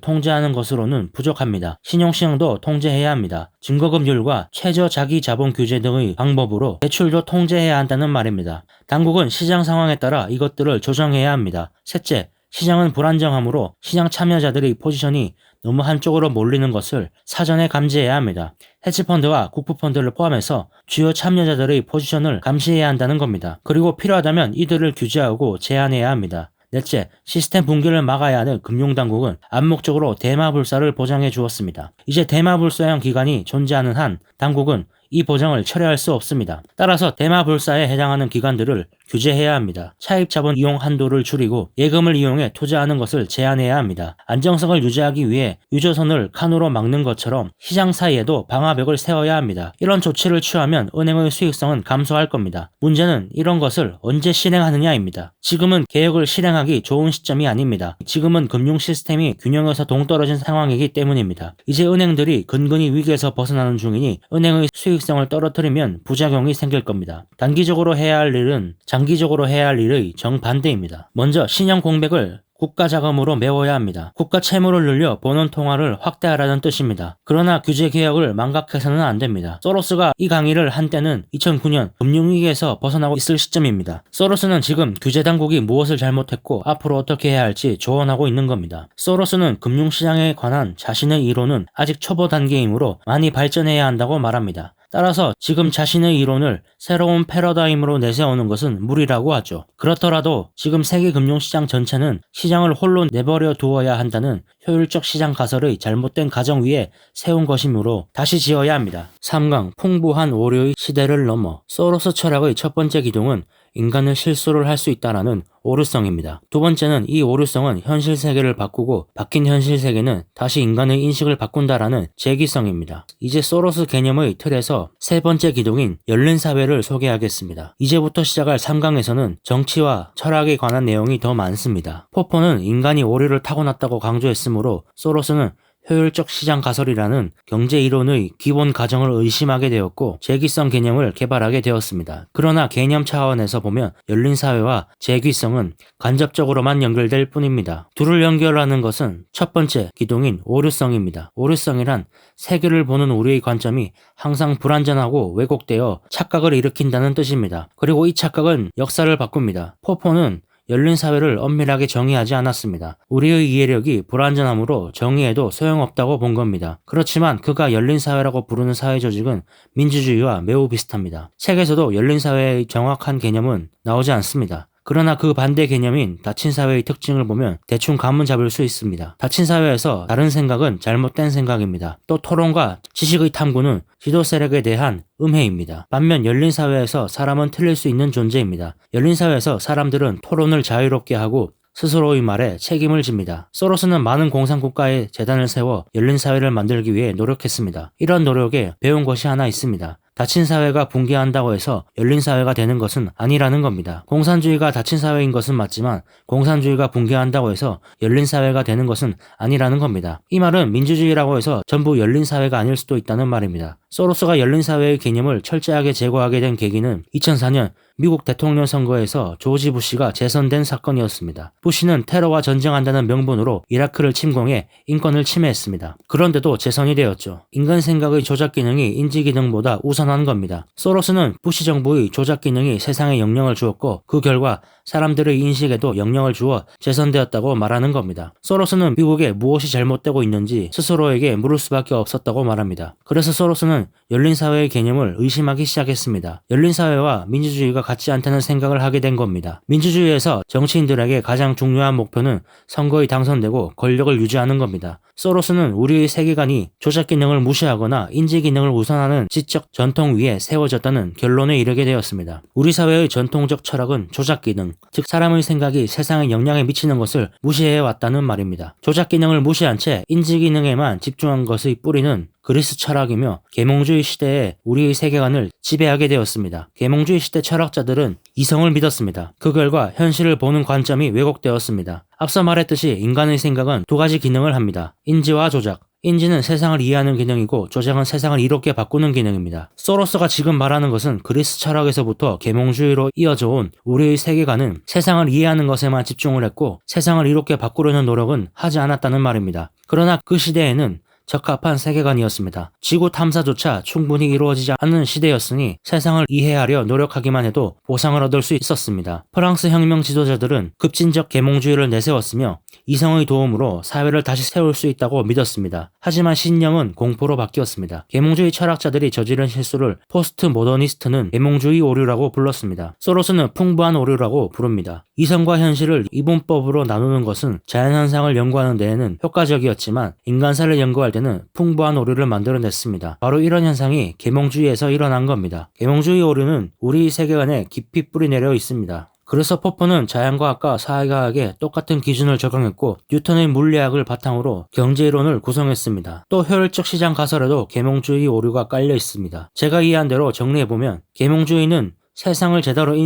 통제하는 것으로는 부족합니다. 신용시장도 통제해야 합니다. 증거금률과 최저 자기 자본 규제 등의 방법으로 대출도 통제해야 한다는 말입니다. 당국은 시장 상황에 따라 이것들을 조정해야 합니다. 셋째, 시장은 불안정하므로 시장 참여자들의 포지션이 너무 한쪽으로 몰리는 것을 사전에 감지해야 합니다. 헤지펀드와 국부펀드를 포함해서 주요 참여자들의 포지션을 감시해야 한다는 겁니다. 그리고 필요하다면 이들을 규제하고 제한해야 합니다. 넷째, 시스템 붕괴를 막아야 하는 금융당국은 암묵적으로 대마불사를 보장해 주었습니다. 이제 대마불사형 기관이 존재하는 한 당국은 이 보장을 철회할 수 없습니다. 따라서 대마불사에 해당하는 기관들을 규제해야 합니다. 차입자본 이용 한도를 줄이고 예금을 이용해 투자하는 것을 제한해야 합니다. 안정성을 유지하기 위해 유조선을 칸으로 막는 것처럼 시장 사이에도 방화벽을 세워야 합니다. 이런 조치를 취하면 은행의 수익성은 감소할 겁니다. 문제는 이런 것을 언제 실행하느냐입니다. 지금은 개혁을 실행하기 좋은 시점이 아닙니다. 지금은 금융 시스템이 균형에서 동떨어진 상황이기 때문입니다. 이제 은행들이 근근히 위기에서 벗어나는 중이니 은행의 수익성을 떨어뜨리면 부작용이 생길 겁니다. 단기적으로 해야 할 일은 장기적으로 해야 할 일의 정반대입니다. 먼저 신용 공백을 국가 자금으로 메워야 합니다. 국가 채무를 늘려 버는 통화를 확대하라는 뜻입니다. 그러나 규제 개혁을 망각해서는 안 됩니다. 소로스가 이 강의를 한 때는 2009년 금융위기에서 벗어나고 있을 시점입니다. 소로스는 지금 규제 당국이 무엇을 잘못했고 앞으로 어떻게 해야 할지 조언하고 있는 겁니다. 소로스는 금융시장에 관한 자신의 이론은 아직 초보 단계이므로 많이 발전해야 한다고 말합니다. 따라서 지금 자신의 이론을 새로운 패러다임으로 내세우는 것은 무리라고 하죠. 그렇더라도 지금 세계 금융시장 전체는 시장을 홀로 내버려 두어야 한다는 효율적 시장 가설의 잘못된 가정 위에 세운 것이므로 다시 지어야 합니다. 3강 풍부한 오류의 시대를 넘어 소로스 철학의 첫 번째 기둥은 인간은 실수를 할 수 있다라는 오류성입니다. 두 번째는 이 오류성은 현실 세계를 바꾸고 바뀐 현실 세계는 다시 인간의 인식을 바꾼다라는 재기성입니다. 이제 소로스 개념의 틀에서 세 번째 기둥인 열린 사회를 소개하겠습니다. 이제부터 시작할 3강에서는 정치와 철학에 관한 내용이 더 많습니다. 포퍼는 인간이 오류를 타고났다고 강조했으므로 소로스는 효율적 시장 가설이라는 경제 이론의 기본 가정을 의심하게 되었고 재귀성 개념을 개발하게 되었습니다. 그러나 개념 차원에서 보면 열린 사회와 재귀성은 간접적으로만 연결될 뿐입니다. 둘을 연결하는 것은 첫 번째 기둥인 오류성입니다. 오류성이란 세계를 보는 우리의 관점이 항상 불완전하고 왜곡되어 착각을 일으킨다는 뜻입니다. 그리고 이 착각은 역사를 바꿉니다. 포퍼는 열린 사회를 엄밀하게 정의하지 않았습니다. 우리의 이해력이 불완전하므로 정의해도 소용없다고 본 겁니다. 그렇지만 그가 열린 사회라고 부르는 사회 조직은 민주주의와 매우 비슷합니다. 책에서도 열린 사회의 정확한 개념은 나오지 않습니다. 그러나 그 반대 개념인 닫힌 사회의 특징을 보면 대충 감은 잡을 수 있습니다. 닫힌 사회에서 다른 생각은 잘못된 생각입니다. 또 토론과 지식의 탐구는 지도 세력에 대한 음해입니다. 반면 열린 사회에서 사람은 틀릴 수 있는 존재입니다. 열린 사회에서 사람들은 토론을 자유롭게 하고 스스로의 말에 책임을 집니다. 소로스는 많은 공산국가의 재단을 세워 열린 사회를 만들기 위해 노력했습니다. 이런 노력에 배운 것이 하나 있습니다. 닫힌 사회가 붕괴한다고 해서 열린 사회가 되는 것은 아니라는 겁니다. 공산주의가 닫힌 사회인 것은 맞지만 공산주의가 붕괴한다고 해서 열린 사회가 되는 것은 아니라는 겁니다. 이 말은 민주주의라고 해서 전부 열린 사회가 아닐 수도 있다는 말입니다. 소로스가 열린 사회의 개념을 철저하게 제거하게 된 계기는 2004년 미국 대통령 선거에서 조지 부시가 재선된 사건이었습니다. 부시는 테러와 전쟁한다는 명분으로 이라크를 침공해 인권을 침해했습니다. 그런데도 재선이 되었죠. 인간 생각의 조작 기능이 인지 기능보다 우선한 겁니다. 소로스는 부시 정부의 조작 기능이 세상에 영향을 주었고 그 결과 사람들의 인식에도 영향을 주어 재선되었다고 말하는 겁니다. 소로스는 미국에 무엇이 잘못되고 있는지 스스로에게 물을 수밖에 없었다고 말합니다. 그래서 소로스는 열린 사회의 개념을 의심하기 시작했습니다. 열린 사회와 민주주의가 같지 않다는 생각을 하게 된 겁니다. 민주주의에서 정치인들에게 가장 중요한 목표는 선거에 당선되고 권력을 유지하는 겁니다. 소로스는 우리의 세계관이 조작 기능을 무시하거나 인지 기능을 우선하는 지적 전통 위에 세워졌다는 결론에 이르게 되었습니다. 우리 사회의 전통적 철학은 조작 기능, 즉 사람의 생각이 세상에 영향을 미치는 것을 무시해 왔다는 말입니다. 조작 기능을 무시한 채 인지 기능에만 집중한 것의 뿌리는 그리스 철학이며 계몽주의 시대에 우리의 세계관을 지배하게 되었습니다. 계몽주의 시대 철학자들은 이성을 믿었습니다. 그 결과 현실을 보는 관점이 왜곡되었습니다. 앞서 말했듯이 인간의 생각은 두 가지 기능을 합니다. 인지와 조작. 인지는 세상을 이해하는 기능이고 조작은 세상을 이롭게 바꾸는 기능입니다. 소로스가 지금 말하는 것은 그리스 철학에서부터 계몽주의로 이어져 온 우리의 세계관은 세상을 이해하는 것에만 집중을 했고 세상을 이롭게 바꾸려는 노력은 하지 않았다는 말입니다. 그러나 그 시대에는 적합한 세계관이었습니다. 지구 탐사조차 충분히 이루어지지 않는 시대였으니 세상을 이해하려 노력하기만 해도 보상을 얻을 수 있었습니다. 프랑스 혁명 지도자들은 급진적 계몽주의를 내세웠으며 이성의 도움으로 사회를 다시 세울 수 있다고 믿었습니다. 하지만 신념은 공포로 바뀌었습니다. 계몽주의 철학자들이 저지른 실수를 포스트 모더니스트는 계몽주의 오류라고 불렀습니다. 소로스는 풍부한 오류라고 부릅니다. 이성과 현실을 이분법으로 나누는 것은 자연현상을 연구하는 데에는 효과적이었지만 인간사를 연구할 때는 풍부한 오류를 만들어냈습니다. 바로 이런 현상이 계몽주의에서 일어난 겁니다. 계몽주의 오류는 우리 세계관에 깊이 뿌리내려 있습니다. 그래서 포퍼는 자연과학과 사회과학에 똑같은 기준을 적용했고 뉴턴의 물리학을 바탕으로 경제이론을 구성했습니다. 또 효율적 시장 가설에도 계몽주의 오류가 깔려 있습니다. 제가 이해한 대로 정리해보면 계몽주의는 세상을 제대로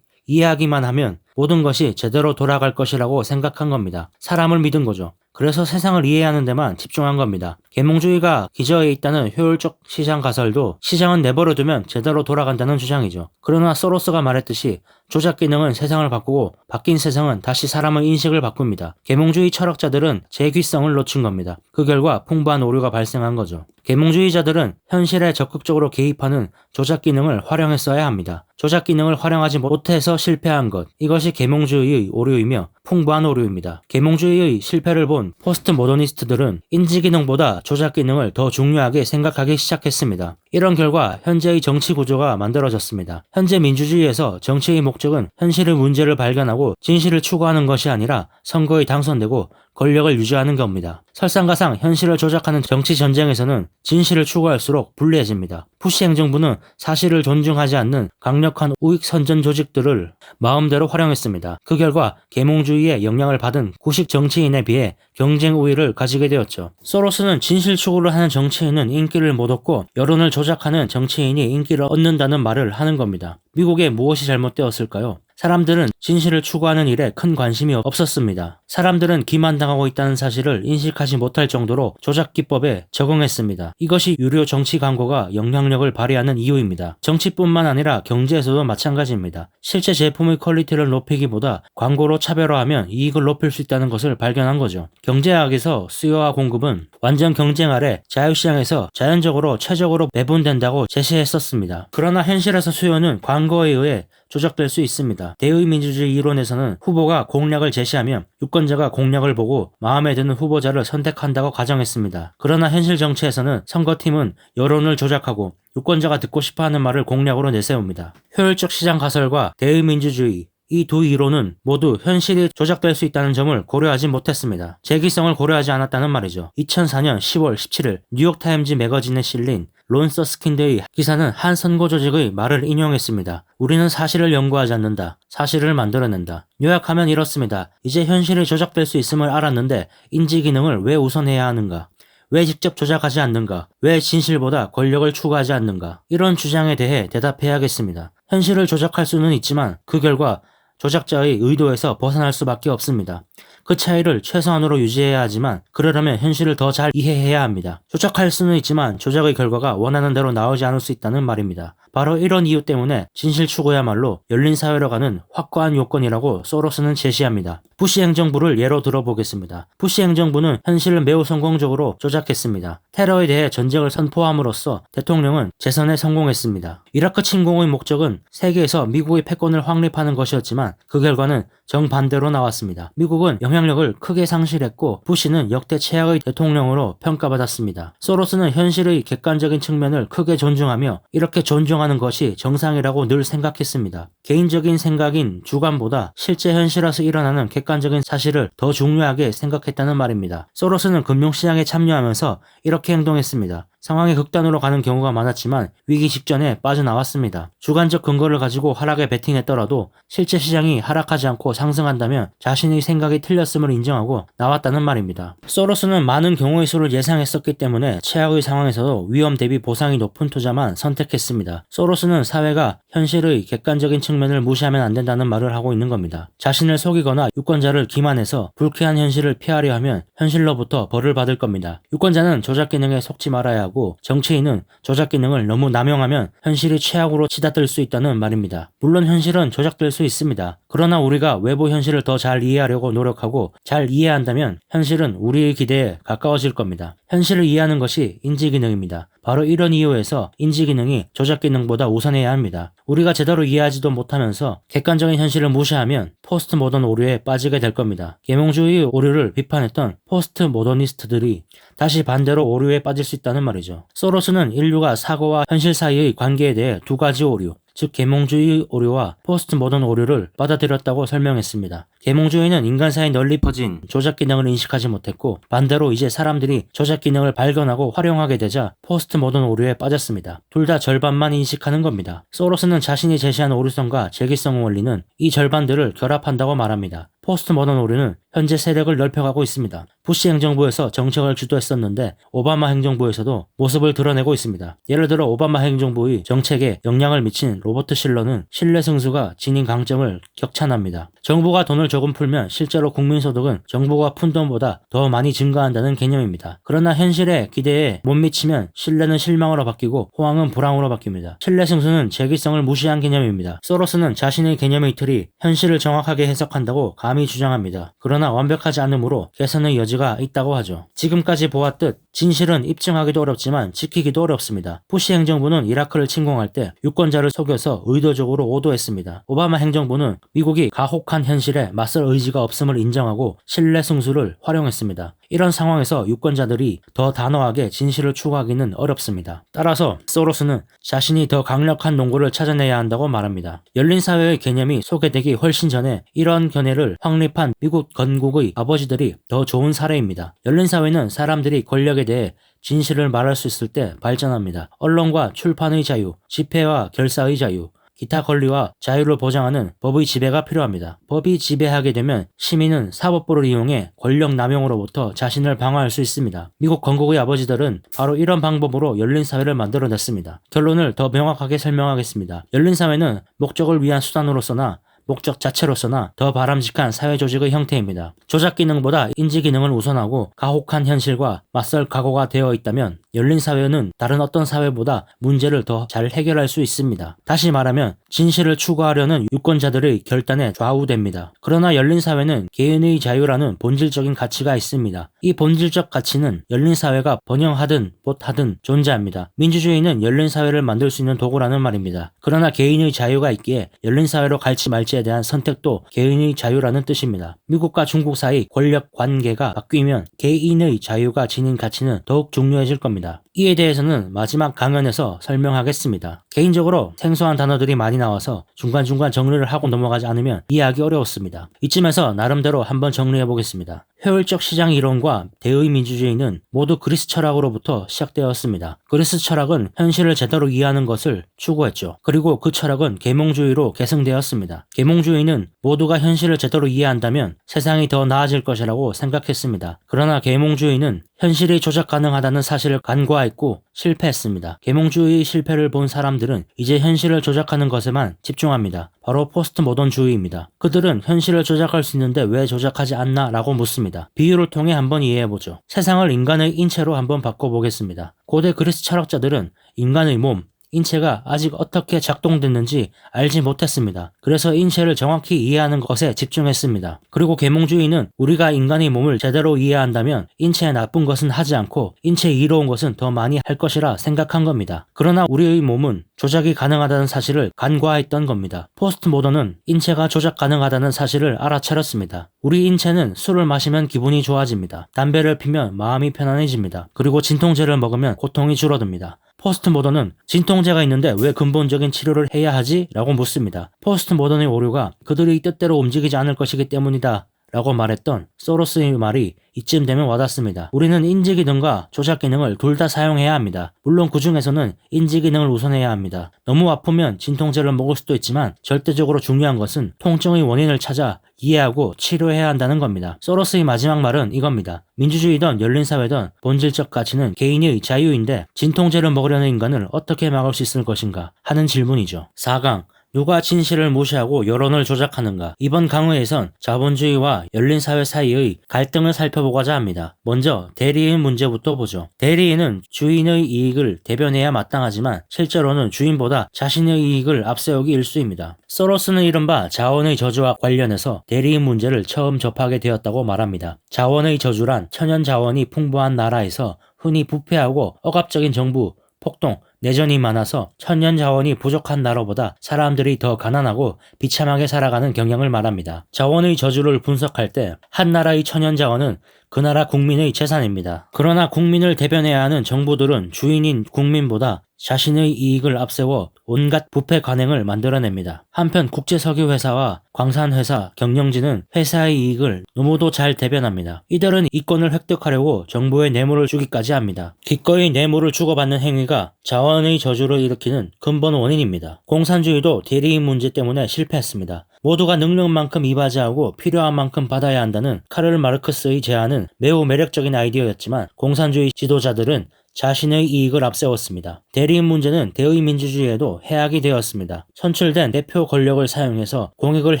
이해하기만 하면 모든 것이 제대로 돌아갈 것이라고 생각한 겁니다. 사람을 믿은 거죠. 그래서 세상을 이해하는 데만 집중한 겁니다. 계몽주의가 기저에 있다는 효율적 시장 가설도 시장은 내버려두면 제대로 돌아간다는 주장이죠. 그러나 소로스가 말했듯이 조작 기능은 세상을 바꾸고 바뀐 세상은 다시 사람의 인식을 바꿉니다. 계몽주의 철학자들은 재귀성을 놓친 겁니다. 그 결과 풍부한 오류가 발생한 거죠. 계몽주의자들은 현실에 적극적으로 개입하는 조작 기능을 활용했어야 합니다. 조작 기능을 활용하지 못해서 실패한 것, 이것이 계몽주의의 오류이며 풍부한 오류입니다. 계몽주의의 실패를 본 포스트 모더니스트들은 인지 기능보다 조작 기능을 더 중요하게 생각하기 시작했습니다. 이런 결과 현재의 정치 구조가 만들어졌습니다. 현재 민주주의에서 정치의 목적은 현실의 문제를 발견하고 진실을 추구하는 것이 아니라 선거에 당선되고 권력을 유지하는 겁니다. 설상가상 현실을 조작하는 정치 전쟁에서는 진실을 추구할수록 불리해집니다. 푸시 행정부는 사실을 존중하지 않는 강력한 우익 선전 조직들을 마음대로 활용했습니다. 그 결과 계몽주의에 영향을 받은 구식 정치인에 비해 경쟁 우위를 가지게 되었죠. 소로스는 진실 추구를 하는 정치인은 인기를 못 얻고 여론을 조작하는 정치인이 인기를 얻는다는 말을 하는 겁니다. 미국에 무엇이 잘못되었을까요? 사람들은 진실을 추구하는 일에 큰 관심이 없었습니다. 사람들은 기만당하고 있다는 사실을 인식하지 못할 정도로 조작 기법에 적응했습니다. 이것이 유료 정치 광고가 영향력을 발휘하는 이유입니다. 정치뿐만 아니라 경제에서도 마찬가지입니다. 실제 제품의 퀄리티를 높이기보다 광고로 차별화하면 이익을 높일 수 있다는 것을 발견한 거죠. 경제학에서 수요와 공급은 완전 경쟁 아래 자유시장에서 자연적으로 최적으로 배분된다고 제시했었습니다. 그러나 현실에서 수요는 광고에 의해 조작될 수 있습니다. 대의민주주의 이론에서는 후보가 공약을 제시하면 유권자가 공약을 보고 마음에 드는 후보자를 선택한다고 가정했습니다. 그러나 현실 정치에서는 선거팀은 여론을 조작하고 유권자가 듣고 싶어하는 말을 공약으로 내세웁니다. 효율적 시장 가설과 대의민주주의, 이 두 이론은 모두 현실이 조작될 수 있다는 점을 고려하지 못했습니다. 재기성을 고려하지 않았다는 말이죠. 2004년 10월 17일 뉴욕타임즈 매거진에 실린 론 서스킨드의 기사는 한 선거 조직의 말을 인용했습니다. 우리는 사실을 연구하지 않는다. 사실을 만들어낸다. 요약하면 이렇습니다. 이제 현실이 조작될 수 있음을 알았는데 인지 기능을 왜 우선해야 하는가? 왜 직접 조작하지 않는가? 왜 진실보다 권력을 추구하지 않는가? 이런 주장에 대해 대답해야겠습니다. 현실을 조작할 수는 있지만 그 결과 조작자의 의도에서 벗어날 수밖에 없습니다. 그 차이를 최소한으로 유지해야 하지만 그러려면 현실을 더 잘 이해해야 합니다. 조작할 수는 있지만 조작의 결과가 원하는 대로 나오지 않을 수 있다는 말입니다. 바로 이런 이유 때문에 진실 추구야말로 열린 사회로 가는 확고한 요건이라고 소로스는 제시합니다. 부시 행정부를 예로 들어보겠습니다. 부시 행정부는 현실을 매우 성공적으로 조작했습니다. 테러에 대해 전쟁을 선포함으로써 대통령은 재선에 성공했습니다. 이라크 침공의 목적은 세계에서 미국의 패권을 확립하는 것이었지만 그 결과는 정반대로 나왔습니다. 미국은 영향력을 크게 상실했고 부시는 역대 최악의 대통령으로 평가받았습니다. 소로스는 현실의 객관적인 측면을 크게 존중하며 이렇게 존중하는 것이 정상이라고 늘 생각했습니다. 개인적인 생각인 주관보다 실제 현실에서 일어나는 객관적인 사실을 더 중요하게 생각했다는 말입니다. 소로스는 금융시장에 참여하면서 이렇게 행동했습니다. 상황이 극단으로 가는 경우가 많았지만 위기 직전에 빠져나왔습니다. 주관적 근거를 가지고 하락에 베팅했더라도 실제 시장이 하락하지 않고 상승한다면 자신의 생각이 틀렸음을 인정하고 나왔다는 말입니다. 소로스는 많은 경우의 수를 예상했었기 때문에 최악의 상황에서도 위험 대비 보상이 높은 투자만 선택했습니다. 소로스는 사회가 현실의 객관적인 측면을 무시하면 안 된다는 말을 하고 있는 겁니다. 자신을 속이거나 유권자를 기만해서 불쾌한 현실을 피하려 하면 현실로부터 벌을 받을 겁니다. 유권자는 조작 기능에 속지 말아야 하고 정치인은 조작 기능을 너무 남용하면 현실이 최악으로 치닫을 수 있다는 말입니다. 물론 현실은 조작될 수 있습니다. 그러나 우리가 외부 현실을 더 잘 이해하려고 노력하고 잘 이해한다면 현실은 우리의 기대에 가까워질 겁니다. 현실을 이해하는 것이 인지 기능입니다. 바로 이런 이유에서 인지 기능이 조작 기능보다 우선해야 합니다. 우리가 제대로 이해하지도 못하면서 객관적인 현실을 무시하면 포스트 모던 오류에 빠지게 될 겁니다. 계몽주의 오류를 비판했던 포스트 모더니스트들이 다시 반대로 오류에 빠질 수 있다는 말이죠. 소로스는 인류가 사고와 현실 사이의 관계에 대해 두 가지 오류, 즉 계몽주의 오류와 포스트 모던 오류를 받아들였다고 설명했습니다. 계몽주의는 인간 사이에 널리 퍼진 조작 기능을 인식하지 못했고 반대로 이제 사람들이 조작 기능을 발견하고 활용하게 되자 포스트 모던 오류에 빠졌습니다. 둘 다 절반만 인식하는 겁니다. 소로스는 자신이 제시한 오류성과 재기성 원리는 이 절반들을 결합한다고 말합니다. 포스트 모던 오류는 현재 세력을 넓혀가고 있습니다. 부시 행정부에서 정책을 주도했었는데 오바마 행정부에서도 모습을 드러내고 있습니다. 예를 들어 오바마 행정부의 정책에 영향을 미친 로버트 실러는 신뢰 승수가 지닌 강점을 격찬합니다. 정부가 돈을 조금 풀면 실제로 국민소득은 정부가 푼 돈보다 더 많이 증가한다는 개념입니다. 그러나 현실의 기대에 못 미치면 신뢰는 실망으로 바뀌고 호황은 불황으로 바뀝니다. 신뢰 승수는 재기성을 무시한 개념입니다. 소로스는 자신의 개념의 틀이 현실을 정확하게 해석한다고 감히 주장합니다. 그러나 완벽하지 않으므로 개선의 여지가 있다고 하죠. 지금까지 보았듯 진실은 입증하기도 어렵지만 지키기도 어렵습니다. 부시 행정부는 이라크를 침공할 때 유권자를 속여서 의도적으로 오도했습니다. 오바마 행정부는 미국이 가혹한 현실에 맞설 의지가 없음을 인정하고 신뢰 승수를 활용했습니다. 이런 상황에서 유권자들이 더 단호하게 진실을 추구하기는 어렵습니다. 따라서 소로스는 자신이 더 강력한 논거를 찾아내야 한다고 말합니다. 열린 사회의 개념이 소개되기 훨씬 전에 이런 견해를 확립한 미국 건국의 아버지들이 더 좋은 사례입니다. 열린 사회는 사람들이 권력에 대해 진실을 말할 수 있을 때 발전합니다. 언론과 출판의 자유, 집회와 결사의 자유, 기타 권리와 자유를 보장하는 법의 지배가 필요합니다. 법이 지배하게 되면 시민은 사법부를 이용해 권력 남용으로부터 자신을 방어할 수 있습니다. 미국 건국의 아버지들은 바로 이런 방법으로 열린 사회를 만들어냈습니다. 결론을 더 명확하게 설명하겠습니다. 열린 사회는 목적을 위한 수단으로서나 목적 자체로서나 더 바람직한 사회조직의 형태입니다. 조작 기능보다 인지 기능을 우선하고 가혹한 현실과 맞설 각오가 되어 있다면 열린 사회는 다른 어떤 사회보다 문제를 더 잘 해결할 수 있습니다. 다시 말하면 진실을 추구하려는 유권자들의 결단에 좌우됩니다. 그러나 열린 사회는 개인의 자유라는 본질적인 가치가 있습니다. 이 본질적 가치는 열린 사회가 번영하든 못하든 존재합니다. 민주주의는 열린 사회를 만들 수 있는 도구라는 말입니다. 그러나 개인의 자유가 있기에 열린 사회로 갈지 말지에 대한 선택도 개인의 자유라는 뜻입니다. 미국과 중국 사이 권력 관계가 바뀌면 개인의 자유가 지닌 가치는 더욱 중요해질 겁니다. 이에 대해서는 마지막 강연에서 설명하겠습니다. 개인적으로 생소한 단어들이 많이 나와서 중간중간 정리를 하고 넘어가지 않으면 이해하기 어려웠습니다. 이쯤에서 나름대로 한번 정리해 보겠습니다. 효율적 시장 이론과 대의 민주주의는 모두 그리스 철학으로부터 시작되었습니다. 그리스 철학은 현실을 제대로 이해하는 것을 추구했죠. 그리고 그 철학은 계몽주의로 계승되었습니다. 계몽주의는 모두가 현실을 제대로 이해한다면 세상이 더 나아질 것이라고 생각했습니다. 그러나 계몽주의는 현실이 조작 가능하다는 사실을 간과했고 실패했습니다. 계몽주의의 실패를 본 사람들은 이제 현실을 조작하는 것에만 집중합니다. 바로 포스트 모던주의입니다. 그들은 현실을 조작할 수 있는데 왜 조작하지 않나 라고 묻습니다. 비유를 통해 한번 이해해보죠. 세상을 인간의 인체로 한번 바꿔보겠습니다. 고대 그리스 철학자들은 인간의 몸, 인체가 아직 어떻게 작동됐는지 알지 못했습니다. 그래서 인체를 정확히 이해하는 것에 집중했습니다. 그리고 계몽주의는 우리가 인간의 몸을 제대로 이해한다면 인체에 나쁜 것은 하지 않고 인체에 이로운 것은 더 많이 할 것이라 생각한 겁니다. 그러나 우리의 몸은 조작이 가능하다는 사실을 간과했던 겁니다. 포스트 모던은 인체가 조작 가능하다는 사실을 알아차렸습니다. 우리 인체는 술을 마시면 기분이 좋아집니다. 담배를 피면 마음이 편안해집니다. 그리고 진통제를 먹으면 고통이 줄어듭니다. 포스트 모던은 진통제가 있는데 왜 근본적인 치료를 해야 하지? 라고 묻습니다. 포스트 모던의 오류가 그들의 뜻대로 움직이지 않을 것이기 때문이다 라고 말했던 소로스의 말이 이쯤 되면 와닿습니다. 우리는 인지기능과 조작기능을 둘 다 사용해야 합니다. 물론 그 중에서는 인지기능을 우선해야 합니다. 너무 아프면 진통제를 먹을 수도 있지만 절대적으로 중요한 것은 통증의 원인을 찾아 이해하고 치료해야 한다는 겁니다. 소로스의 마지막 말은 이겁니다. 민주주의든 열린사회든 본질적 가치는 개인의 자유인데 진통제를 먹으려는 인간을 어떻게 막을 수 있을 것인가 하는 질문이죠. 4강 누가 진실을 무시하고 여론을 조작하는가? 이번 강의에선 자본주의와 열린사회 사이의 갈등을 살펴보고자 합니다. 먼저 대리인 문제부터 보죠. 대리인은 주인의 이익을 대변해야 마땅하지만 실제로는 주인보다 자신의 이익을 앞세우기 일쑤입니다. 소로스는 이른바 자원의 저주와 관련해서 대리인 문제를 처음 접하게 되었다고 말합니다. 자원의 저주란 천연 자원이 풍부한 나라에서 흔히 부패하고 억압적인 정부, 폭동, 내전이 많아서 천연 자원이 부족한 나라보다 사람들이 더 가난하고 비참하게 살아가는 경향을 말합니다. 자원의 저주를 분석할 때 한 나라의 천연 자원은 그 나라 국민의 재산입니다. 그러나 국민을 대변해야 하는 정부들은 주인인 국민보다 자신의 이익을 앞세워 온갖 부패 관행을 만들어냅니다. 한편 국제석유회사와 광산회사, 경영진은 회사의 이익을 너무도 잘 대변합니다. 이들은 이권을 획득하려고 정부에 뇌물을 주기까지 합니다. 기꺼이 뇌물을 주고받는 행위가 자원의 저주를 일으키는 근본 원인입니다. 공산주의도 대리인 문제 때문에 실패했습니다. 모두가 능력만큼 이바지하고 필요한 만큼 받아야 한다는 카를 마르크스의 제안은 매우 매력적인 아이디어였지만 공산주의 지도자들은 자신의 이익을 앞세웠습니다. 대리인 문제는 대의민주주의에도 해악이 되었습니다. 선출된 대표 권력을 사용해서 공익을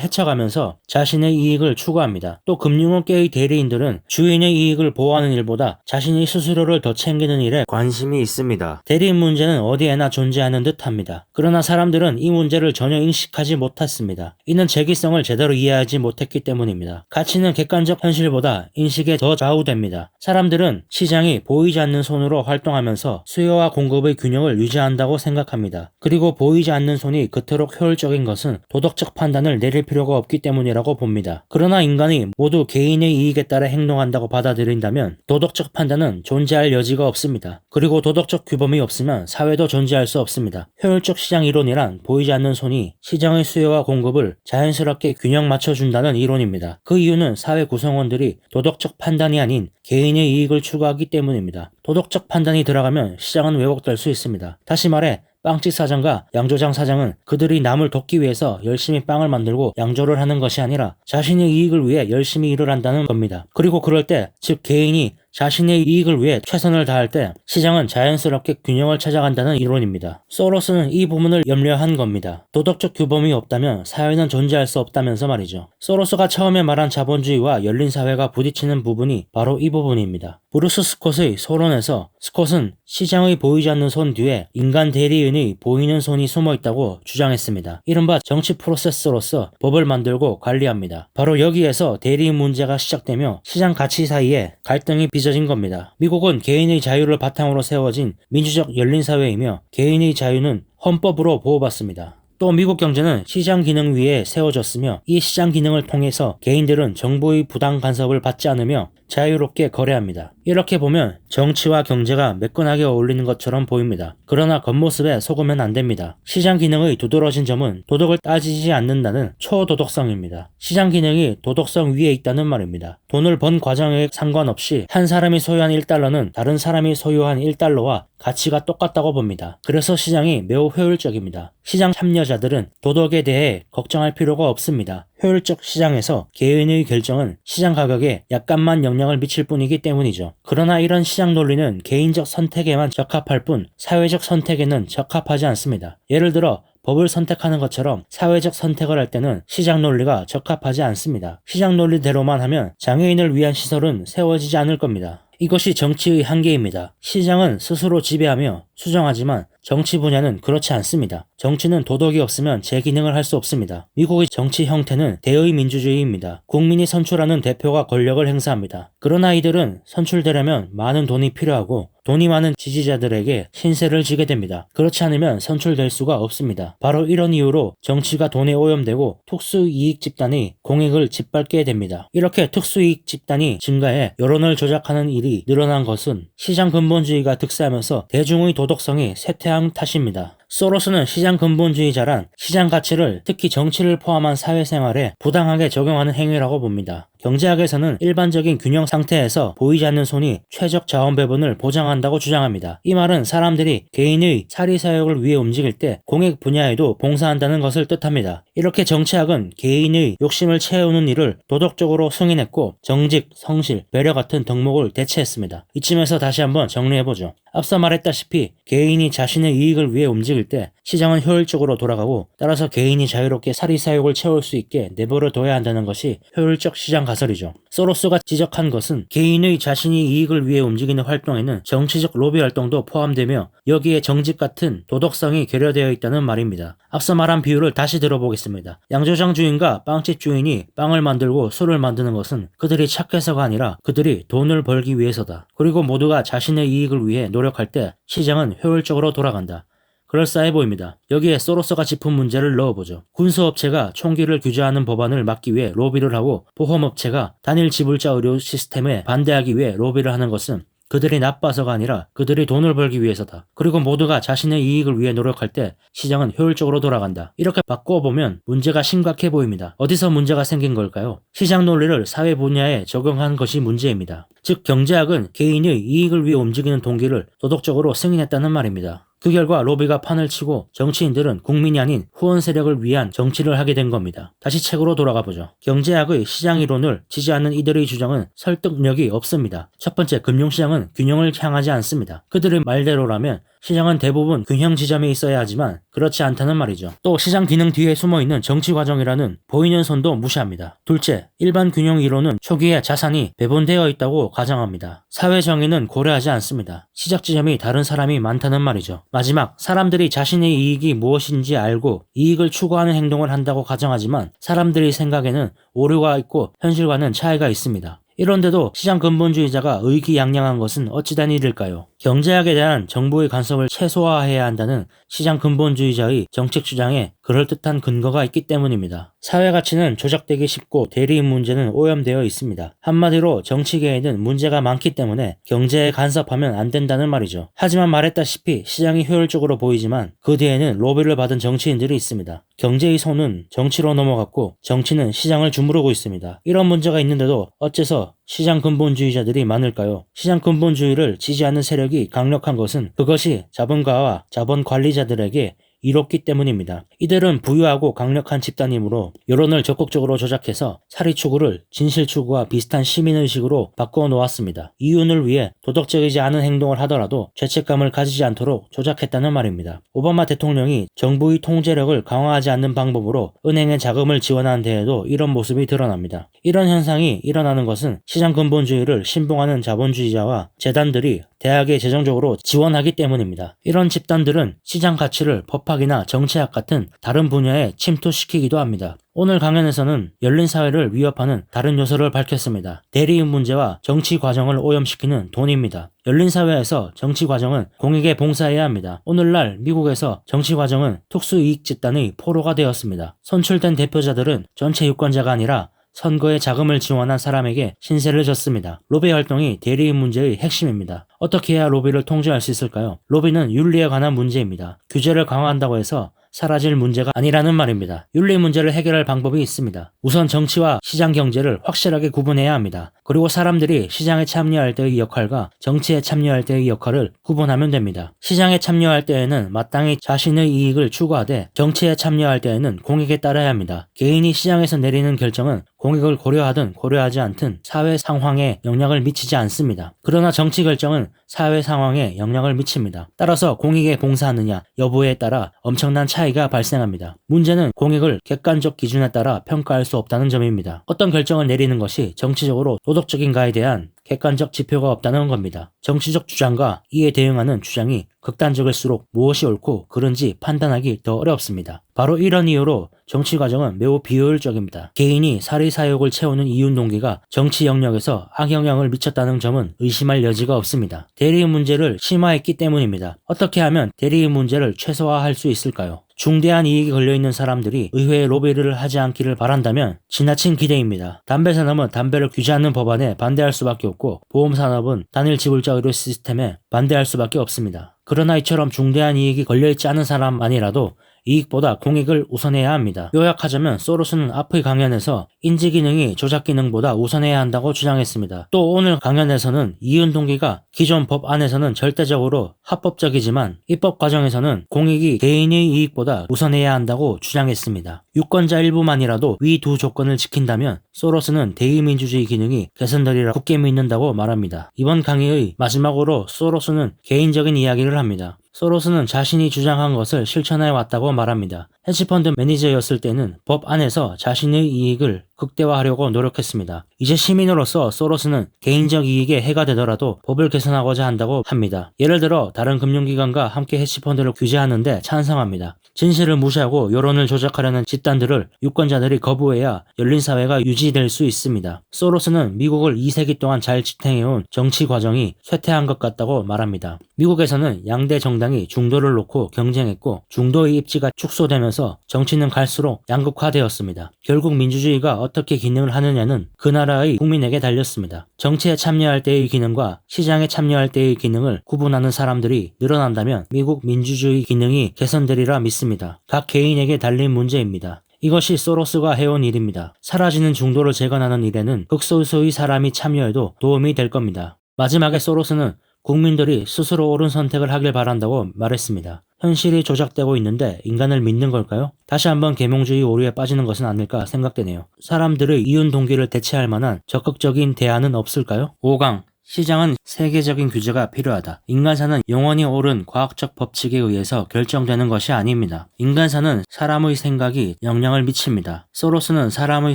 해쳐가면서 자신의 이익을 추구합니다. 또 금융업계의 대리인들은 주인의 이익을 보호하는 일보다 자신의 수수료를 더 챙기는 일에 관심이 있습니다. 대리인 문제는 어디에나 존재하는 듯합니다. 그러나 사람들은 이 문제를 전혀 인식하지 못했습니다. 이는 재기성을 제대로 이해하지 못했기 때문입니다. 가치는 객관적 현실보다 인식에 더 좌우됩니다. 사람들은 시장이 보이지 않는 손으로 활동하면서 수요와 공급의 균형을 유지한다고 생각합니다. 그리고 보이지 않는 손이 그토록 효율적인 것은 도덕적 판단을 내릴 필요가 없기 때문이라고 봅니다. 그러나 인간이 모두 개인의 이익에 따라 행동한다고 받아들인다면 도덕적 판단은 존재할 여지가 없습니다. 그리고 도덕적 규범이 없으면 사회도 존재할 수 없습니다. 효율적 시장 이론이란 보이지 않는 손이 시장의 수요와 공급을 자연스럽게 균형 맞춰준다는 이론입니다. 그 이유는 사회 구성원들이 도덕적 판단이 아닌 개인의 이익을 추구하기 때문입니다. 도덕적 판단이 들어가면 시장은 왜곡될 수 있습니다. 다시 말해 빵집 사장과 양조장 사장은 그들이 남을 돕기 위해서 열심히 빵을 만들고 양조를 하는 것이 아니라 자신의 이익을 위해 열심히 일을 한다는 겁니다. 그리고 그럴 때, 즉 개인이 자신의 이익을 위해 최선을 다할 때 시장은 자연스럽게 균형을 찾아간다는 이론입니다. 소로스는 이 부분을 염려한 겁니다. 도덕적 규범이 없다면 사회는 존재할 수 없다면서 말이죠. 소로스가 처음에 말한 자본주의와 열린사회가 부딪히는 부분이 바로 이 부분입니다. 브루스 스콧의 소론에서 스콧은 시장의 보이지 않는 손 뒤에 인간 대리인의 보이는 손이 숨어 있다고 주장했습니다. 이른바 정치 프로세스로서 법을 만들고 관리합니다. 바로 여기에서 대리인 문제가 시작되며 시장 가치 사이에 갈등이 빚어진 겁니다. 미국은 개인의 자유를 바탕으로 세워진 민주적 열린사회이며 개인의 자유는 헌법으로 보호받습니다. 또 미국 경제는 시장 기능 위에 세워졌으며 이 시장 기능을 통해서 개인들은 정부의 부당 간섭을 받지 않으며 자유롭게 거래합니다. 이렇게 보면 정치와 경제가 매끈하게 어울리는 것처럼 보입니다. 그러나 겉모습에 속으면 안 됩니다. 시장 기능의 두드러진 점은 도덕을 따지지 않는다는 초도덕성입니다. 시장 기능이 도덕성 위에 있다는 말입니다. 돈을 번 과정에 상관없이 한 사람이 소유한 1달러는 다른 사람이 소유한 1달러와 가치가 똑같다고 봅니다. 그래서 시장이 매우 효율적입니다. 시장 참여자들은 도덕에 대해 걱정할 필요가 없습니다. 효율적 시장에서 개인의 결정은 시장 가격에 약간만 영향을 미칠 뿐이기 때문이죠. 그러나 이런 시장 논리는 개인적 선택에만 적합할 뿐 사회적 선택에는 적합하지 않습니다. 예를 들어 법을 선택하는 것처럼 사회적 선택을 할 때는 시장 논리가 적합하지 않습니다. 시장 논리대로만 하면 장애인을 위한 시설은 세워지지 않을 겁니다. 이것이 정치의 한계입니다. 시장은 스스로 지배하며 수정하지만 정치 분야는 그렇지 않습니다. 정치는 도덕이 없으면 제 기능을 할 수 없습니다. 미국의 정치 형태는 대의 민주주의입니다. 국민이 선출하는 대표가 권력을 행사합니다. 그러나 이들은 선출되려면 많은 돈이 필요하고 돈이 많은 지지자들에게 신세를 지게 됩니다. 그렇지 않으면 선출될 수가 없습니다. 바로 이런 이유로 정치가 돈에 오염되고 특수이익 집단이 공익을 짓밟게 됩니다. 이렇게 특수이익 집단이 증가해 여론을 조작하는 일이 늘어난 것은 시장 근본주의가 득세하면서 대중의 도덕성이 쇠퇴한 탓입니다. 소로스는 시장 근본주의자란 시장 가치를 특히 정치를 포함한 사회생활에 부당하게 적용하는 행위라고 봅니다. 경제학에서는 일반적인 균형 상태에서 보이지 않는 손이 최적 자원 배분을 보장한다고 주장합니다. 이 말은 사람들이 개인의 사리사욕을 위해 움직일 때 공익 분야에도 봉사한다는 것을 뜻합니다. 이렇게 정치학은 개인의 욕심을 채우는 일을 도덕적으로 승인했고 정직, 성실, 배려 같은 덕목을 대체했습니다. 이쯤에서 다시 한번 정리해보죠. 앞서 말했다시피 개인이 자신의 이익을 위해 움직일 때 시장은 효율적으로 돌아가고 따라서 개인이 자유롭게 사리사욕을 채울 수 있게 내버려 둬야 한다는 것이 효율적 시장 가설이죠. 소로스가 지적한 것은 개인의 자신이 이익을 위해 움직이는 활동에는 정치적 로비 활동도 포함되며 여기에 정직 같은 도덕성이 결여되어 있다는 말입니다. 앞서 말한 비유를 다시 들어보겠습니다. 양조장 주인과 빵집 주인이 빵을 만들고 술을 만드는 것은 그들이 착해서가 아니라 그들이 돈을 벌기 위해서다. 그리고 모두가 자신의 이익을 위해 노력할 때 시장은 효율적으로 돌아간다. 그럴싸해 보입니다. 여기에 소로스가 짚은 문제를 넣어보죠. 군수업체가 총기를 규제하는 법안을 막기 위해 로비를 하고 보험업체가 단일 지불자 의료 시스템에 반대하기 위해 로비를 하는 것은 그들이 나빠서가 아니라 그들이 돈을 벌기 위해서다. 그리고 모두가 자신의 이익을 위해 노력할 때 시장은 효율적으로 돌아간다. 이렇게 바꿔보면 문제가 심각해 보입니다. 어디서 문제가 생긴 걸까요? 시장 논리를 사회 분야에 적용한 것이 문제입니다. 즉 경제학은 개인의 이익을 위해 움직이는 동기를 도덕적으로 승인했다는 말입니다. 그 결과 로비가 판을 치고 정치인들은 국민이 아닌 후원 세력을 위한 정치를 하게 된 겁니다. 다시 책으로 돌아가 보죠. 경제학의 시장 이론을 지지하는 이들의 주장은 설득력이 없습니다. 첫 번째, 금융시장은 균형을 향하지 않습니다. 그들의 말대로라면 시장은 대부분 균형 지점에 있어야 하지만 그렇지 않다는 말이죠. 또 시장 기능 뒤에 숨어있는 정치 과정이라는 보이는 손도 무시합니다. 둘째, 일반 균형 이론은 초기에 자산이 배분되어 있다고 가정합니다. 사회 정의는 고려하지 않습니다. 시작 지점이 다른 사람이 많다는 말이죠. 마지막, 사람들이 자신의 이익이 무엇인지 알고 이익을 추구하는 행동을 한다고 가정하지만 사람들의 생각에는 오류가 있고 현실과는 차이가 있습니다. 이런데도 시장 근본주의자가 의기양양한 것은 어찌된 일일까요? 경제학에 대한 정부의 간섭을 최소화해야 한다는 시장 근본주의자의 정책 주장에 그럴듯한 근거가 있기 때문입니다. 사회 가치는 조작되기 쉽고 대리인 문제는 오염되어 있습니다. 한마디로 정치계에는 문제가 많기 때문에 경제에 간섭하면 안 된다는 말이죠. 하지만 말했다시피 시장이 효율적으로 보이지만 그 뒤에는 로비를 받은 정치인들이 있습니다. 경제의 손은 정치로 넘어갔고 정치는 시장을 주무르고 있습니다. 이런 문제가 있는데도 어째서 시장 근본주의자들이 많을까요? 시장 근본주의를 지지하는 세력이 강력한 것은 그것이 자본가와 자본 관리자들에게 이롭기 때문입니다. 이들은 부유하고 강력한 집단이므로 여론을 적극적으로 조작해서 사리 추구를 진실 추구와 비슷한 시민의식으로 바꿔 놓았습니다. 이윤을 위해 도덕적이지 않은 행동을 하더라도 죄책감을 가지지 않도록 조작했다는 말입니다. 오바마 대통령이 정부의 통제력을 강화하지 않는 방법으로 은행에 자금을 지원하는 데에도 이런 모습이 드러납니다. 이런 현상이 일어나는 것은 시장 근본주의를 신봉하는 자본주의자와 재단들이 대학에 재정적으로 지원하기 때문입니다. 이런 집단들은 시장 가치를 법학이나 정치학 같은 다른 분야에 침투시키기도 합니다. 오늘 강연에서는 열린 사회를 위협하는 다른 요소를 밝혔습니다. 대리인 문제와 정치 과정을 오염시키는 돈입니다. 열린 사회에서 정치 과정은 공익에 봉사해야 합니다. 오늘날 미국에서 정치 과정은 특수이익 집단의 포로가 되었습니다. 선출된 대표자들은 전체 유권자가 아니라 선거에 자금을 지원한 사람에게 신세를 졌습니다. 로비 활동이 대리인 문제의 핵심입니다. 어떻게 해야 로비를 통제할 수 있을까요? 로비는 윤리에 관한 문제입니다. 규제를 강화한다고 해서 사라질 문제가 아니라는 말입니다. 윤리 문제를 해결할 방법이 있습니다. 우선 정치와 시장 경제를 확실하게 구분해야 합니다. 그리고 사람들이 시장에 참여할 때의 역할과 정치에 참여할 때의 역할을 구분하면 됩니다. 시장에 참여할 때에는 마땅히 자신의 이익을 추구하되 정치에 참여할 때에는 공익에 따라야 합니다. 개인이 시장에서 내리는 결정은 공익을 고려하든 고려하지 않든 사회 상황에 영향을 미치지 않습니다. 그러나 정치 결정은 사회 상황에 영향을 미칩니다. 따라서 공익에 봉사하느냐 여부에 따라 엄청난 차이가 발생합니다. 문제는 공익을 객관적 기준에 따라 평가할 수 없다는 점입니다. 어떤 결정을 내리는 것이 정치적으로 도덕적인가에 대한 객관적 지표가 없다는 겁니다. 정치적 주장과 이에 대응하는 주장이 극단적일수록 무엇이 옳고 그른지 판단하기 더 어렵습니다. 바로 이런 이유로 정치 과정은 매우 비효율적입니다. 개인이 사리사욕을 채우는 이윤 동기가 정치 영역에서 악영향을 미쳤다는 점은 의심할 여지가 없습니다. 대리 문제를 심화했기 때문입니다. 어떻게 하면 대리 문제를 최소화할 수 있을까요? 중대한 이익이 걸려있는 사람들이 의회에 로비를 하지 않기를 바란다면 지나친 기대입니다. 담배산업은 담배를 규제하는 법안에 반대할 수밖에 없고 보험산업은 단일 지불자 의료 시스템에 반대할 수밖에 없습니다. 그러나 이처럼 중대한 이익이 걸려있지 않은 사람만이라도 이익보다 공익을 우선해야 합니다. 요약하자면 소로스는 앞의 강연에서 인지기능이 조작기능보다 우선해야 한다고 주장했습니다. 또 오늘 강연에서는 이윤 동기가 기존 법 안에서는 절대적으로 합법적이지만 입법 과정에서는 공익이 개인의 이익보다 우선해야 한다고 주장했습니다. 유권자 일부만이라도 위 두 조건을 지킨다면 소로스는 대의민주주의 기능이 개선되리라 굳게 믿는다고 말합니다. 이번 강의의 마지막으로 소로스는 개인적인 이야기를 합니다. 소로스는 자신이 주장한 것을 실천해 왔다고 말합니다. 헤지펀드 매니저였을 때는 법 안에서 자신의 이익을 극대화하려고 노력했습니다. 이제 시민으로서 소로스는 개인적 이익에 해가 되더라도 법을 개선하고자 한다고 합니다. 예를 들어 다른 금융기관과 함께 헤지펀드를 규제하는데 찬성합니다. 진실을 무시하고 여론을 조작하려는 집단들을 유권자들이 거부해야 열린사회가 유지될 수 있습니다. 소로스는 미국을 2세기 동안 잘 지탱해온 정치 과정이 쇠퇴한 것 같다고 말합니다. 미국에서는 양대 정당이 중도를 놓고 경쟁했고 중도의 입지가 축소되면서 정치는 갈수록 양극화되었습니다. 결국 민주주의가 어떻게 기능을 하느냐는 그 나라의 국민에게 달렸습니다. 정치에 참여할 때의 기능과 시장에 참여할 때의 기능을 구분하는 사람들이 늘어난다면 미국 민주주의 기능이 개선되리라 믿습니다. 각 개인에게 달린 문제입니다. 이것이 소로스가 해온 일입니다. 사라지는 중도를 재건하는 일에는 극소수의 사람이 참여해도 도움이 될 겁니다. 마지막에 소로스는 국민들이 스스로 옳은 선택을 하길 바란다고 말했습니다. 현실이 조작되고 있는데 인간을 믿는 걸까요? 다시 한번 계몽주의 오류에 빠지는 것은 아닐까 생각되네요. 사람들의 이윤 동기를 대체할 만한 적극적인 대안은 없을까요? 5강 시장은 세계적인 규제가 필요하다. 인간사는 영원히 옳은 과학적 법칙에 의해서 결정되는 것이 아닙니다. 인간사는 사람의 생각이 영향을 미칩니다. 소로스는 사람의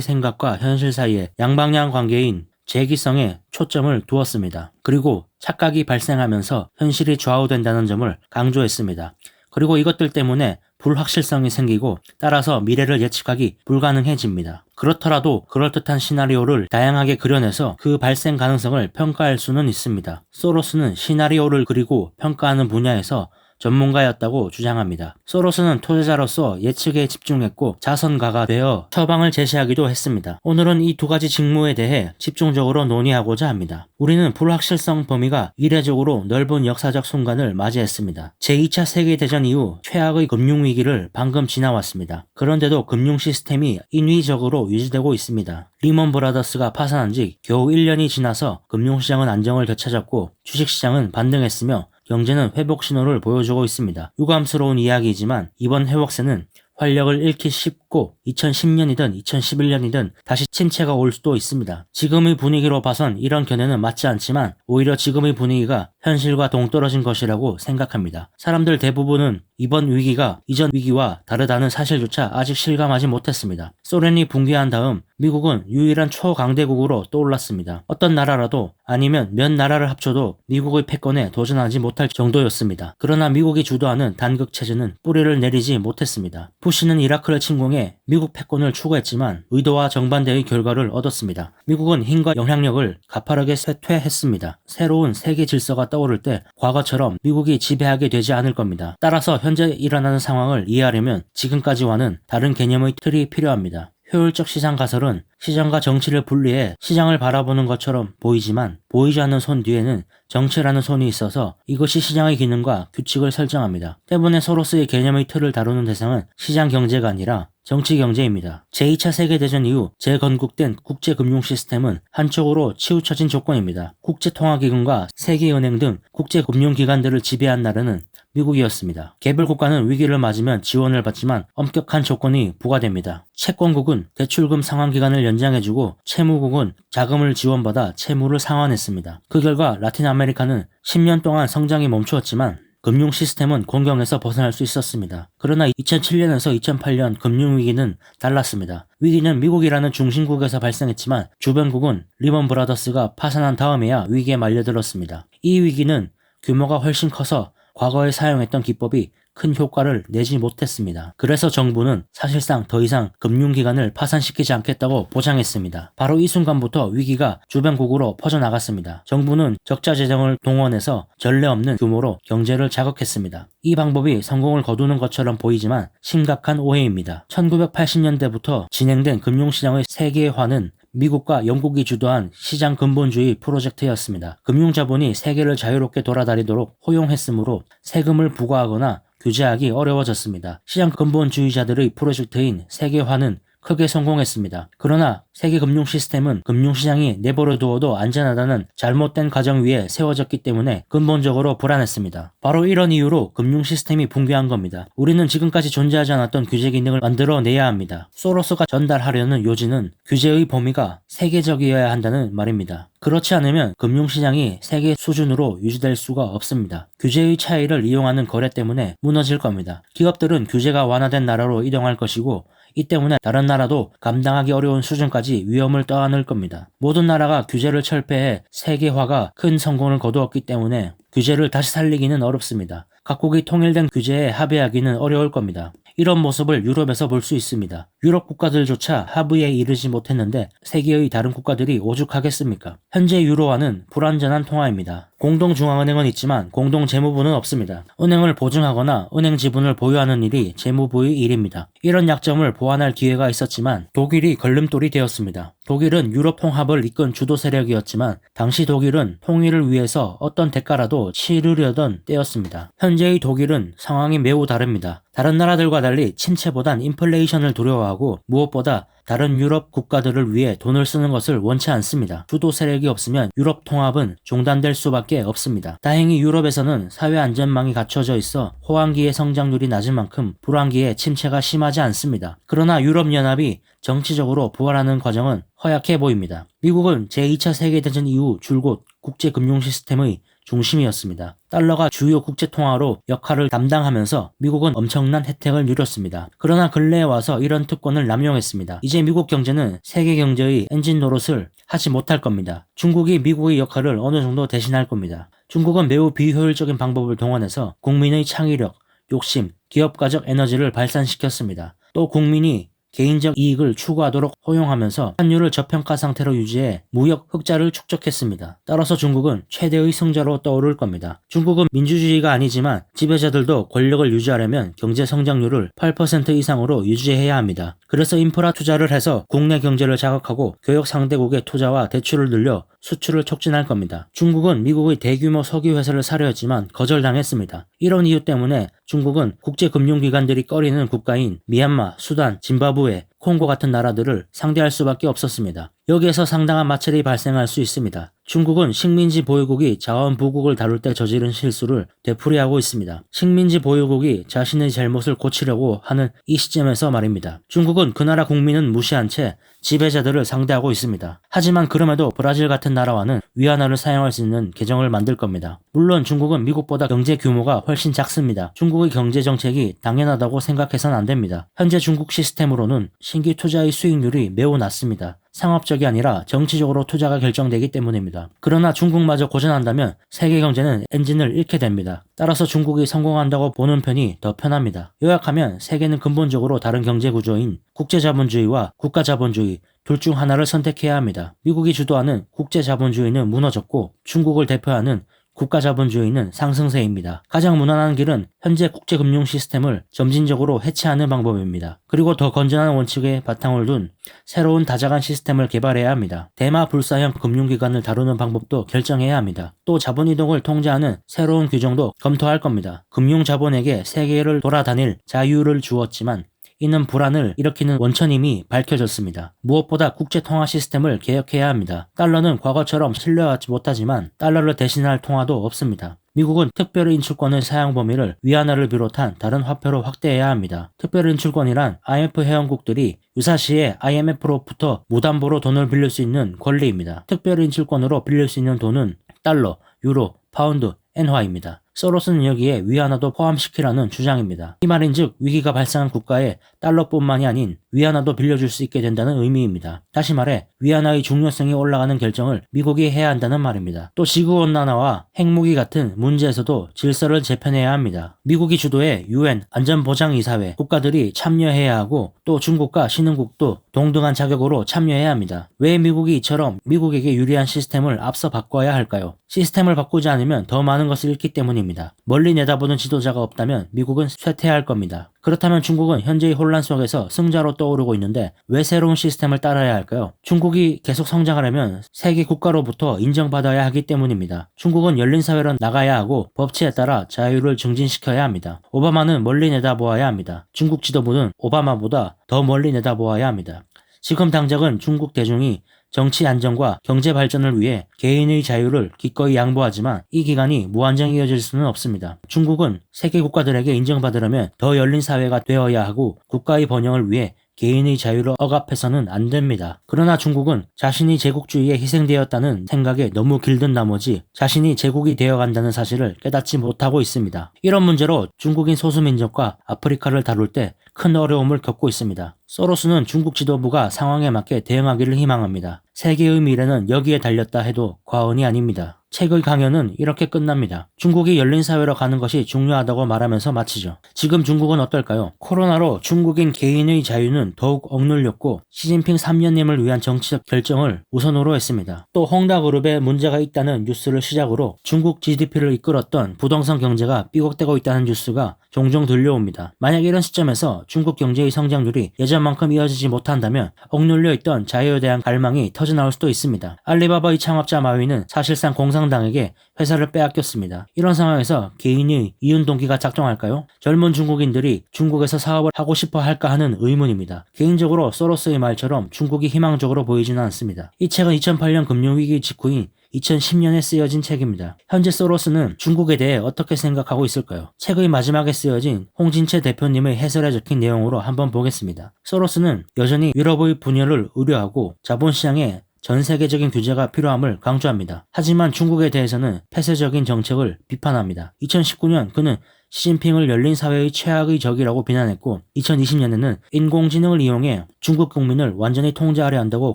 생각과 현실 사이에 양방향 관계인 재기성에 초점을 두었습니다. 그리고 착각이 발생하면서 현실이 좌우된다는 점을 강조했습니다. 그리고 이것들 때문에 불확실성이 생기고 따라서 미래를 예측하기 불가능해집니다. 그렇더라도 그럴듯한 시나리오를 다양하게 그려내서 그 발생 가능성을 평가할 수는 있습니다. 소로스는 시나리오를 그리고 평가하는 분야에서 전문가였다고 주장합니다. 소로스는 투자자로서 예측에 집중했고 자선가가 되어 처방을 제시하기도 했습니다. 오늘은 이 두 가지 직무에 대해 집중적으로 논의하고자 합니다. 우리는 불확실성 범위가 이례적으로 넓은 역사적 순간을 맞이했습니다. 제2차 세계대전 이후 최악의 금융위기를 방금 지나왔습니다. 그런데도 금융 시스템이 인위적으로 유지되고 있습니다. 리먼 브라더스가 파산한 지 겨우 1년이 지나서 금융시장은 안정을 되찾았고 주식시장은 반등했으며 경제는 회복 신호를 보여주고 있습니다. 유감스러운 이야기이지만 이번 회복세는 활력을 잃기 쉽고 2010년이든 2011년이든 다시 침체가 올 수도 있습니다. 지금의 분위기로 봐선 이런 견해는 맞지 않지만 오히려 지금의 분위기가 현실과 동떨어진 것이라고 생각합니다. 사람들 대부분은 이번 위기가 이전 위기와 다르다는 사실조차 아직 실감하지 못했습니다. 소련이 붕괴한 다음 미국은 유일한 초강대국으로 떠올랐습니다. 어떤 나라라도 아니면 몇 나라를 합쳐도 미국의 패권에 도전하지 못할 정도였습니다. 그러나 미국이 주도하는 단극 체제는 뿌리를 내리지 못했습니다. 부시는 이라크를 침공해 미국 패권을 추구했지만 의도와 정반대의 결과를 얻었습니다. 미국은 힘과 영향력을 가파르게 쇠퇴했습니다. 새로운 세계 질서가 떠오를 때 과거처럼 미국이 지배하게 되지 않을 겁니다. 따라서 현재 일어나는 상황을 이해하려면 지금까지와는 다른 개념의 틀이 필요합니다. 효율적 시장 가설은 시장과 정치를 분리해 시장을 바라보는 것처럼 보이지만 보이지 않는 손 뒤에는 정치라는 손이 있어서 이것이 시장의 기능과 규칙을 설정합니다. 때문에 소로스의 개념의 틀을 다루는 대상은 시장 경제가 아니라 정치 경제입니다. 제2차 세계대전 이후 재건국된 국제금융 시스템은 한쪽으로 치우쳐진 조건입니다. 국제통화기금과 세계은행 등 국제금융기관들을 지배한 나라는 미국이었습니다. 개별 국가는 위기를 맞으면 지원을 받지만 엄격한 조건이 부과됩니다. 채권국은 대출금 상환기간을 연장해주고 채무국은 자금을 지원받아 채무를 상환했습니다. 그 결과 라틴 아메리카는 10년 동안 성장이 멈추었지만 금융 시스템은 곤경에서 벗어날 수 있었습니다. 그러나 2007년에서 2008년 금융위기는 달랐습니다. 위기는 미국이라는 중심국에서 발생했지만 주변국은 리먼 브라더스가 파산한 다음에야 위기에 말려들었습니다. 이 위기는 규모가 훨씬 커서 과거에 사용했던 기법이 큰 효과를 내지 못했습니다. 그래서 정부는 사실상 더 이상 금융기관을 파산시키지 않겠다고 보장했습니다. 바로 이 순간부터 위기가 주변국으로 퍼져나갔습니다. 정부는 적자 재정을 동원해서 전례 없는 규모로 경제를 자극했습니다. 이 방법이 성공을 거두는 것처럼 보이지만 심각한 오해입니다. 1980년대부터 진행된 금융시장의 세계화는 미국과 영국이 주도한 시장 근본주의 프로젝트였습니다. 금융자본이 세계를 자유롭게 돌아다니도록 허용했으므로 세금을 부과하거나 규제하기 어려워졌습니다. 시장 근본주의자들의 프로젝트인 세계화는 크게 성공했습니다. 그러나 세계 금융 시스템은 금융시장이 내버려 두어도 안전하다는 잘못된 가정 위에 세워졌기 때문에 근본적으로 불안했습니다. 바로 이런 이유로 금융 시스템이 붕괴한 겁니다. 우리는 지금까지 존재하지 않았던 규제 기능을 만들어내야 합니다. 소로스가 전달하려는 요지는 규제의 범위가 세계적이어야 한다는 말입니다. 그렇지 않으면 금융시장이 세계 수준으로 유지될 수가 없습니다. 규제의 차이를 이용하는 거래 때문에 무너질 겁니다. 기업들은 규제가 완화된 나라로 이동할 것이고 이 때문에 다른 나라도 감당하기 어려운 수준까지 위험을 떠안을 겁니다. 모든 나라가 규제를 철폐해 세계화가 큰 성공을 거두었기 때문에 규제를 다시 살리기는 어렵습니다. 각국이 통일된 규제에 합의하기는 어려울 겁니다. 이런 모습을 유럽에서 볼 수 있습니다. 유럽 국가들조차 합의에 이르지 못했는데 세계의 다른 국가들이 오죽하겠습니까? 현재 유로화는 불완전한 통화입니다. 공동중앙은행은 있지만 공동재무부는 없습니다. 은행을 보증하거나 은행 지분을 보유하는 일이 재무부의 일입니다. 이런 약점을 보완할 기회가 있었지만 독일이 걸림돌이 되었습니다. 독일은 유럽 통합을 이끈 주도 세력이었지만 당시 독일은 통일을 위해서 어떤 대가라도 치르려던 때였습니다. 현재의 독일은 상황이 매우 다릅니다. 다른 나라들과 달리 침체보단 인플레이션을 두려워하고 무엇보다 다른 유럽 국가들을 위해 돈을 쓰는 것을 원치 않습니다. 주도 세력이 없으면 유럽 통합은 중단될 수밖에 없습니다. 다행히 유럽에서는 사회 안전망이 갖춰져 있어 호황기의 성장률이 낮은 만큼 불황기의 침체가 심하지 않습니다. 그러나 유럽연합이 정치적으로 부활하는 과정은 허약해 보입니다. 미국은 제2차 세계대전 이후 줄곧 국제금융 시스템의 중심이었습니다. 달러가 주요 국제통화로 역할을 담당하면서 미국은 엄청난 혜택을 누렸습니다. 그러나 근래에 와서 이런 특권을 남용했습니다. 이제 미국 경제는 세계 경제의 엔진 노릇을 하지 못할 겁니다. 중국이 미국의 역할을 어느 정도 대신할 겁니다. 중국은 매우 비효율적인 방법을 동원해서 국민의 창의력, 욕심, 기업가적 에너지를 발산시켰습니다. 또 국민이 개인적 이익을 추구하도록 허용하면서 환율을 저평가 상태로 유지해 무역 흑자를 축적했습니다. 따라서 중국은 최대의 승자로 떠오를 겁니다. 중국은 민주주의가 아니지만 지배자들도 권력을 유지하려면 경제 성장률을 8% 이상으로 유지해야 합니다. 그래서 인프라 투자를 해서 국내 경제를 자극하고 교역 상대국의 투자와 대출을 늘려 수출을 촉진할 겁니다. 중국은 미국의 대규모 석유 회사를 사려 했지만 거절당했습니다. 이런 이유 때문에 중국은 국제금융기관들이 꺼리는 국가인 미얀마, 수단, 짐바브웨, 콩고 같은 나라들을 상대할 수밖에 없었습니다. 여기에서 상당한 마찰이 발생할 수 있습니다. 중국은 식민지 보유국이 자원 부국을 다룰 때 저지른 실수를 되풀이하고 있습니다. 식민지 보유국이 자신의 잘못을 고치려고 하는 이 시점에서 말입니다. 중국은 그 나라 국민은 무시한 채 지배자들을 상대하고 있습니다. 하지만 그럼에도 브라질 같은 나라와는 위안화를 사용할 수 있는 계정을 만들 겁니다. 물론 중국은 미국보다 경제 규모가 훨씬 작습니다. 중국의 경제 정책이 당연하다고 생각해서는 안 됩니다. 현재 중국 시스템으로는 신규 투자의 수익률이 매우 낮습니다. 상업적이 아니라 정치적으로 투자가 결정되기 때문입니다. 그러나 중국마저 고전한다면 세계 경제는 엔진을 잃게 됩니다. 따라서 중국이 성공한다고 보는 편이 더 편합니다. 요약하면 세계는 근본적으로 다른 경제 구조인 국제자본주의와 국가자본주의 둘 중 하나를 선택해야 합니다. 미국이 주도하는 국제자본주의는 무너졌고 중국을 대표하는 국가자본주의는 상승세입니다. 가장 무난한 길은 현재 국제금융 시스템을 점진적으로 해체하는 방법입니다. 그리고 더 건전한 원칙에 바탕을 둔 새로운 다자간 시스템을 개발해야 합니다. 대마 불사형 금융기관을 다루는 방법도 결정해야 합니다. 또 자본이동을 통제하는 새로운 규정도 검토할 겁니다. 금융자본에게 세계를 돌아다닐 자유를 주었지만 이는 불안을 일으키는 원천임이 밝혀졌습니다. 무엇보다 국제통화 시스템을 개혁해야 합니다. 달러는 과거처럼 신뢰하지 못하지만 달러를 대신할 통화도 없습니다. 미국은 특별인출권의 사용 범위를 위안화를 비롯한 다른 화폐로 확대해야 합니다. 특별인출권이란 IMF 회원국들이 유사시에 IMF로부터 무담보로 돈을 빌릴 수 있는 권리입니다. 특별인출권으로 빌릴 수 있는 돈은 달러, 유로, 파운드, 엔화입니다. 소로스는 여기에 위안화도 포함시키라는 주장입니다. 이 말인즉 위기가 발생한 국가에 달러뿐만이 아닌 위안화도 빌려줄 수 있게 된다는 의미입니다. 다시 말해 위안화의 중요성이 올라가는 결정을 미국이 해야 한다는 말입니다. 또 지구온난화와 핵무기 같은 문제에서도 질서를 재편해야 합니다. 미국이 주도의 UN 안전보장이사회 국가들이 참여해야 하고 또 중국과 신흥국도 동등한 자격으로 참여해야 합니다. 왜 미국이 이처럼 미국에게 유리한 시스템을 앞서 바꿔야 할까요? 시스템을 바꾸지 않으면 더 많은 것을 잃기 때문입니다. 멀리 내다보는 지도자가 없다면 미국은 쇠퇴할 겁니다. 그렇다면 중국은 현재의 혼란 속에서 승자로 떠오르고 있는데 왜 새로운 시스템을 따라야 할까요? 중국이 계속 성장하려면 세계 국가로부터 인정받아야 하기 때문입니다. 중국은 열린 사회로 나가야 하고 법치에 따라 자유를 증진시켜야 합니다. 오바마는 멀리 내다보아야 합니다. 중국 지도부는 오바마보다 더 멀리 내다보아야 합니다. 지금 당장은 중국 대중이 정치 안정과 경제 발전을 위해 개인의 자유를 기꺼이 양보하지만 이 기간이 무한정 이어질 수는 없습니다. 중국은 세계 국가들에게 인정받으려면 더 열린 사회가 되어야 하고 국가의 번영을 위해 개인의 자유를 억압해서는 안 됩니다. 그러나 중국은 자신이 제국주의에 희생되었다는 생각에 너무 길든 나머지 자신이 제국이 되어간다는 사실을 깨닫지 못하고 있습니다. 이런 문제로 중국인 소수민족과 아프리카를 다룰 때 큰 어려움을 겪고 있습니다. 소로스는 중국 지도부가 상황에 맞게 대응하기를 희망합니다. 세계의 미래는 여기에 달렸다 해도 과언이 아닙니다. 책의 강연은 이렇게 끝납니다. 중국이 열린 사회로 가는 것이 중요하다고 말하면서 마치죠. 지금 중국은 어떨까요? 코로나로 중국인 개인의 자유는 더욱 억눌렸고 시진핑 3년님을 위한 정치적 결정을 우선으로 했습니다. 또 홍다그룹에 문제가 있다는 뉴스를 시작으로 중국 GDP를 이끌었던 부동산 경제가 삐걱대고 있다는 뉴스가 종종 들려옵니다. 만약 이런 시점에서 중국 경제의 성장률이 예전만큼 이어지지 못한다면 억눌려 있던 자유에 대한 갈망이 터져나올 수도 있습니다. 알리바바의 창업자 마윈은 사실상 공산당에게 회사를 빼앗겼습니다. 이런 상황에서 개인의 이윤 동기가 작동할까요? 젊은 중국인들이 중국에서 사업을 하고 싶어 할까 하는 의문입니다. 개인적으로 소로스의 말처럼 중국이 희망적으로 보이지는 않습니다. 이 책은 2008년 금융위기 직후인 2010년에 쓰여진 책입니다. 현재 소로스는 중국에 대해 어떻게 생각하고 있을까요? 책의 마지막에 쓰여진 홍진채 대표님의 해설에 적힌 내용으로 한번 보겠습니다. 소로스는 여전히 유럽의 분열을 우려하고 자본시장에 전 세계적인 규제가 필요함을 강조합니다. 하지만 중국에 대해서는 폐쇄적인 정책을 비판합니다. 2019년 그는 시진핑을 열린 사회의 최악의 적이라고 비난했고 2020년에는 인공지능을 이용해 중국 국민을 완전히 통제하려 한다고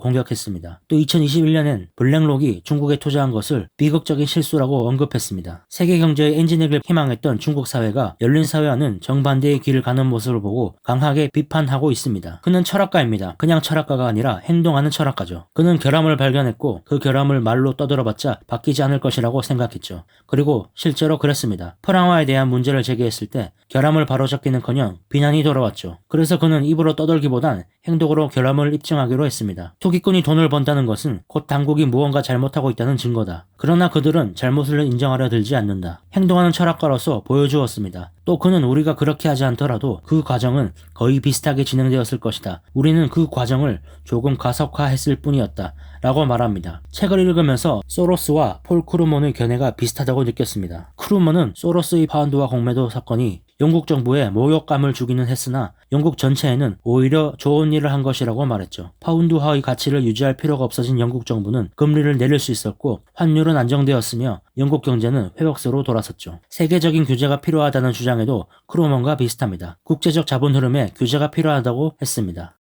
공격했습니다. 또 2021년엔 블랙록이 중국에 투자한 것을 비극적인 실수라고 언급했습니다. 세계 경제의 엔진이길 희망했던 중국 사회가 열린 사회와는 정반대의 길을 가는 모습을 보고 강하게 비판하고 있습니다. 그는 철학가입니다. 그냥 철학가가 아니라 행동하는 철학가죠. 그는 결함을 발견했고 그 결함을 말로 떠들어봤자 바뀌지 않을 것이라고 생각했죠. 그리고 실제로 그랬습니다. 프랑화에 대한 문제를 제기했을 때 결함을 바로잡기는커녕 비난이 돌아왔죠. 그래서 그는 입으로 떠들기보단 행동으로 결함을 입증하기로 했습니다. 투기꾼이 돈을 번다는 것은 곧 당국이 무언가 잘못하고 있다는 증거다. 그러나 그들은 잘못을 인정하려 들지 않는다. 행동하는 철학가로서 보여주었습니다. 또 그는 우리가 그렇게 하지 않더라도 그 과정은 거의 비슷하게 진행되었을 것이다. 우리는 그 과정을 조금 가속화했을 뿐이었다. 라고 말합니다. 책을 읽으면서 소로스와 폴 크루먼의 견해가 비슷하다고 느꼈습니다. 크루먼은 소로스의 파운드와 공매도 사건이 영국 정부에 모욕감을 주기는 했으나 영국 전체에는 오히려 좋은 일을 한 것이라고 말했죠. 파운드화의 가치를 유지할 필요가 없어진 영국 정부는 금리를 내릴 수 있었고 환율은 안정되었으며 영국 경제는 회복세로 돌아섰죠. 세계적인 규제가 필요하다는 주장에도 크루먼과 비슷합니다. 국제적 자본 흐름에 규제가 필요하다고 했습니다.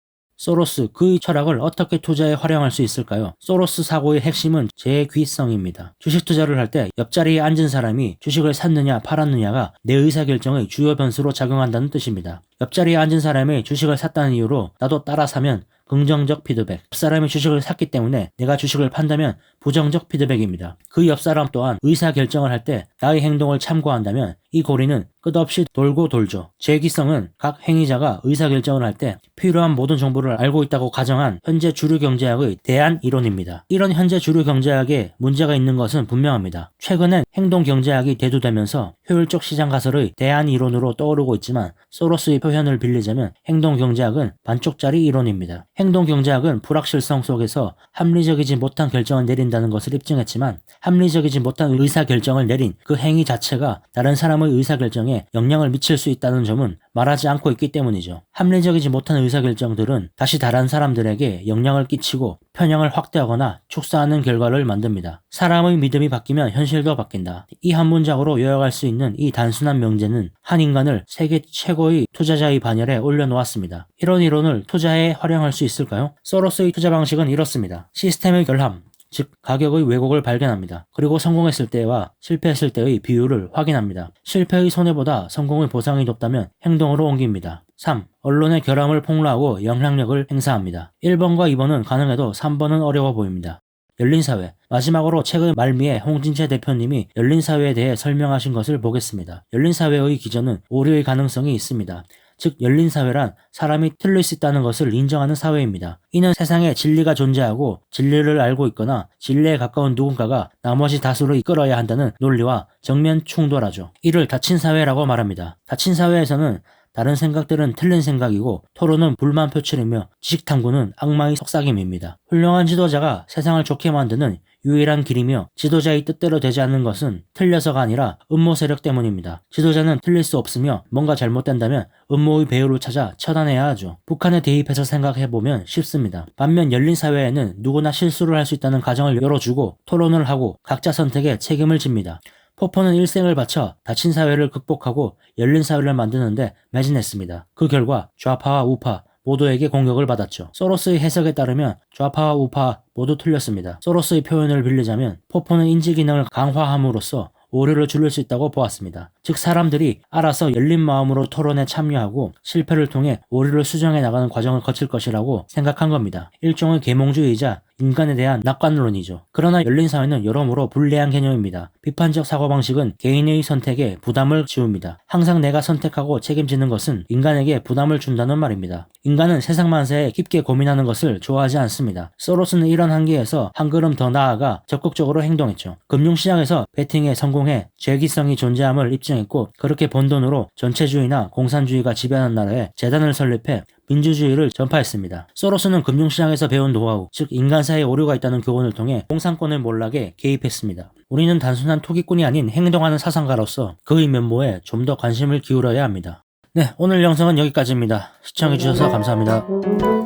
소로스, 그의 철학을 어떻게 투자에 활용할 수 있을까요? 소로스 사고의 핵심은 재귀성입니다. 주식 투자를 할 때 옆자리에 앉은 사람이 주식을 샀느냐 팔았느냐가 내 의사결정의 주요 변수로 작용한다는 뜻입니다. 옆자리에 앉은 사람이 주식을 샀다는 이유로 나도 따라 사면 긍정적 피드백. 옆사람이 주식을 샀기 때문에 내가 주식을 판다면 부정적 피드백입니다. 그 옆사람 또한 의사결정을 할 때 나의 행동을 참고한다면 이 고리는 끝없이 돌고 돌죠. 재기성은 각 행위자가 의사결정을 할 때 필요한 모든 정보를 알고 있다고 가정한 현재 주류 경제학의 대안 이론입니다. 이런 현재 주류 경제학에 문제가 있는 것은 분명합니다. 최근엔 행동 경제학이 대두되면서 효율적 시장 가설의 대안 이론으로 떠오르고 있지만 소로스의 표현을 빌리자면 행동 경제학은 반쪽짜리 이론입니다. 행동 경제학은 불확실성 속에서 합리적이지 못한 결정을 내린다는 것을 입증했지만 합리적이지 못한 의사결정을 내린 그 행위 자체가 다른 사람의 의사결정에 영향을 미칠 수 있다는 점은 말하지 않고 있기 때문이죠. 합리적이지 못한 의사결정들은 다시 다른 사람들에게 영향을 끼치고 편향을 확대하거나 축소하는 결과를 만듭니다. 사람의 믿음이 바뀌면 현실도 바뀐다. 이 한 문장으로 요약할 수 있는 이 단순한 명제는 한 인간을 세계 최고의 투자자의 반열에 올려놓았습니다. 이런 이론을 투자에 활용할 수 있을까요? 소로스의 투자 방식은 이렇습니다. 시스템의 결함, 즉 가격의 왜곡을 발견합니다. 그리고 성공했을 때와 실패했을 때의 비율을 확인합니다. 실패의 손해보다 성공의 보상이 높다면 행동으로 옮깁니다. 3. 언론의 결함을 폭로하고 영향력을 행사합니다. 1번과 2번은 가능해도 3번은 어려워 보입니다. 열린사회. 마지막으로 책의 말미에 홍진채 대표님이 열린사회에 대해 설명하신 것을 보겠습니다. 열린사회의 기전은 오류의 가능성이 있습니다. 즉 열린사회란 사람이 틀릴 수 있다는 것을 인정하는 사회입니다. 이는 세상에 진리가 존재하고 진리를 알고 있거나 진리에 가까운 누군가가 나머지 다수를 이끌어야 한다는 논리와 정면 충돌하죠. 이를 닫힌 사회라고 말합니다. 닫힌 사회에서는 다른 생각들은 틀린 생각이고 토론은 불만 표출이며 지식탐구는 악마의 속삭임입니다. 훌륭한 지도자가 세상을 좋게 만드는 유일한 길이며 지도자의 뜻대로 되지 않는 것은 틀려서가 아니라 음모 세력 때문입니다. 지도자는 틀릴 수 없으며 뭔가 잘못된다면 음모의 배후를 찾아 처단해야 하죠. 북한에 대입해서 생각해보면 쉽습니다. 반면 열린 사회에는 누구나 실수를 할 수 있다는 가정을 열어주고 토론을 하고 각자 선택에 책임을 집니다. 포퍼는 일생을 바쳐 닫힌 사회를 극복하고 열린 사회를 만드는데 매진했습니다. 그 결과 좌파와 우파 모두에게 공격을 받았죠. 소로스의 해석에 따르면 좌파와 우파 모두 틀렸습니다. 소로스의 표현을 빌리자면 포퍼는 인지기능을 강화함으로써 오류를 줄일 수 있다고 보았습니다. 즉 사람들이 알아서 열린 마음으로 토론에 참여하고 실패를 통해 오류를 수정해 나가는 과정을 거칠 것이라고 생각한 겁니다. 일종의 계몽주의이자 인간에 대한 낙관론이죠. 그러나 열린 사회는 여러모로 불리한 개념입니다. 비판적 사고방식은 개인의 선택에 부담을 지웁니다. 항상 내가 선택하고 책임지는 것은 인간에게 부담을 준다는 말입니다. 인간은 세상 만세에 깊게 고민하는 것을 좋아하지 않습니다. 소로스는 이런 한계에서 한 걸음 더 나아가 적극적으로 행동했죠. 금융시장에서 베팅에 성공해 죄기성이 존재함을 입증했고 그렇게 번 돈으로 전체주의나 공산주의가 지배하는 나라에 재단을 설립해 민주주의를 전파했습니다. 소로스는 금융시장에서 배운 노하우, 즉 인간사에 오류가 있다는 교훈을 통해 공산권의 몰락에 개입했습니다. 우리는 단순한 투기꾼이 아닌 행동하는 사상가로서 그의 면모에 좀 더 관심을 기울여야 합니다. 네, 오늘 영상은 여기까지입니다. 시청해주셔서 감사합니다.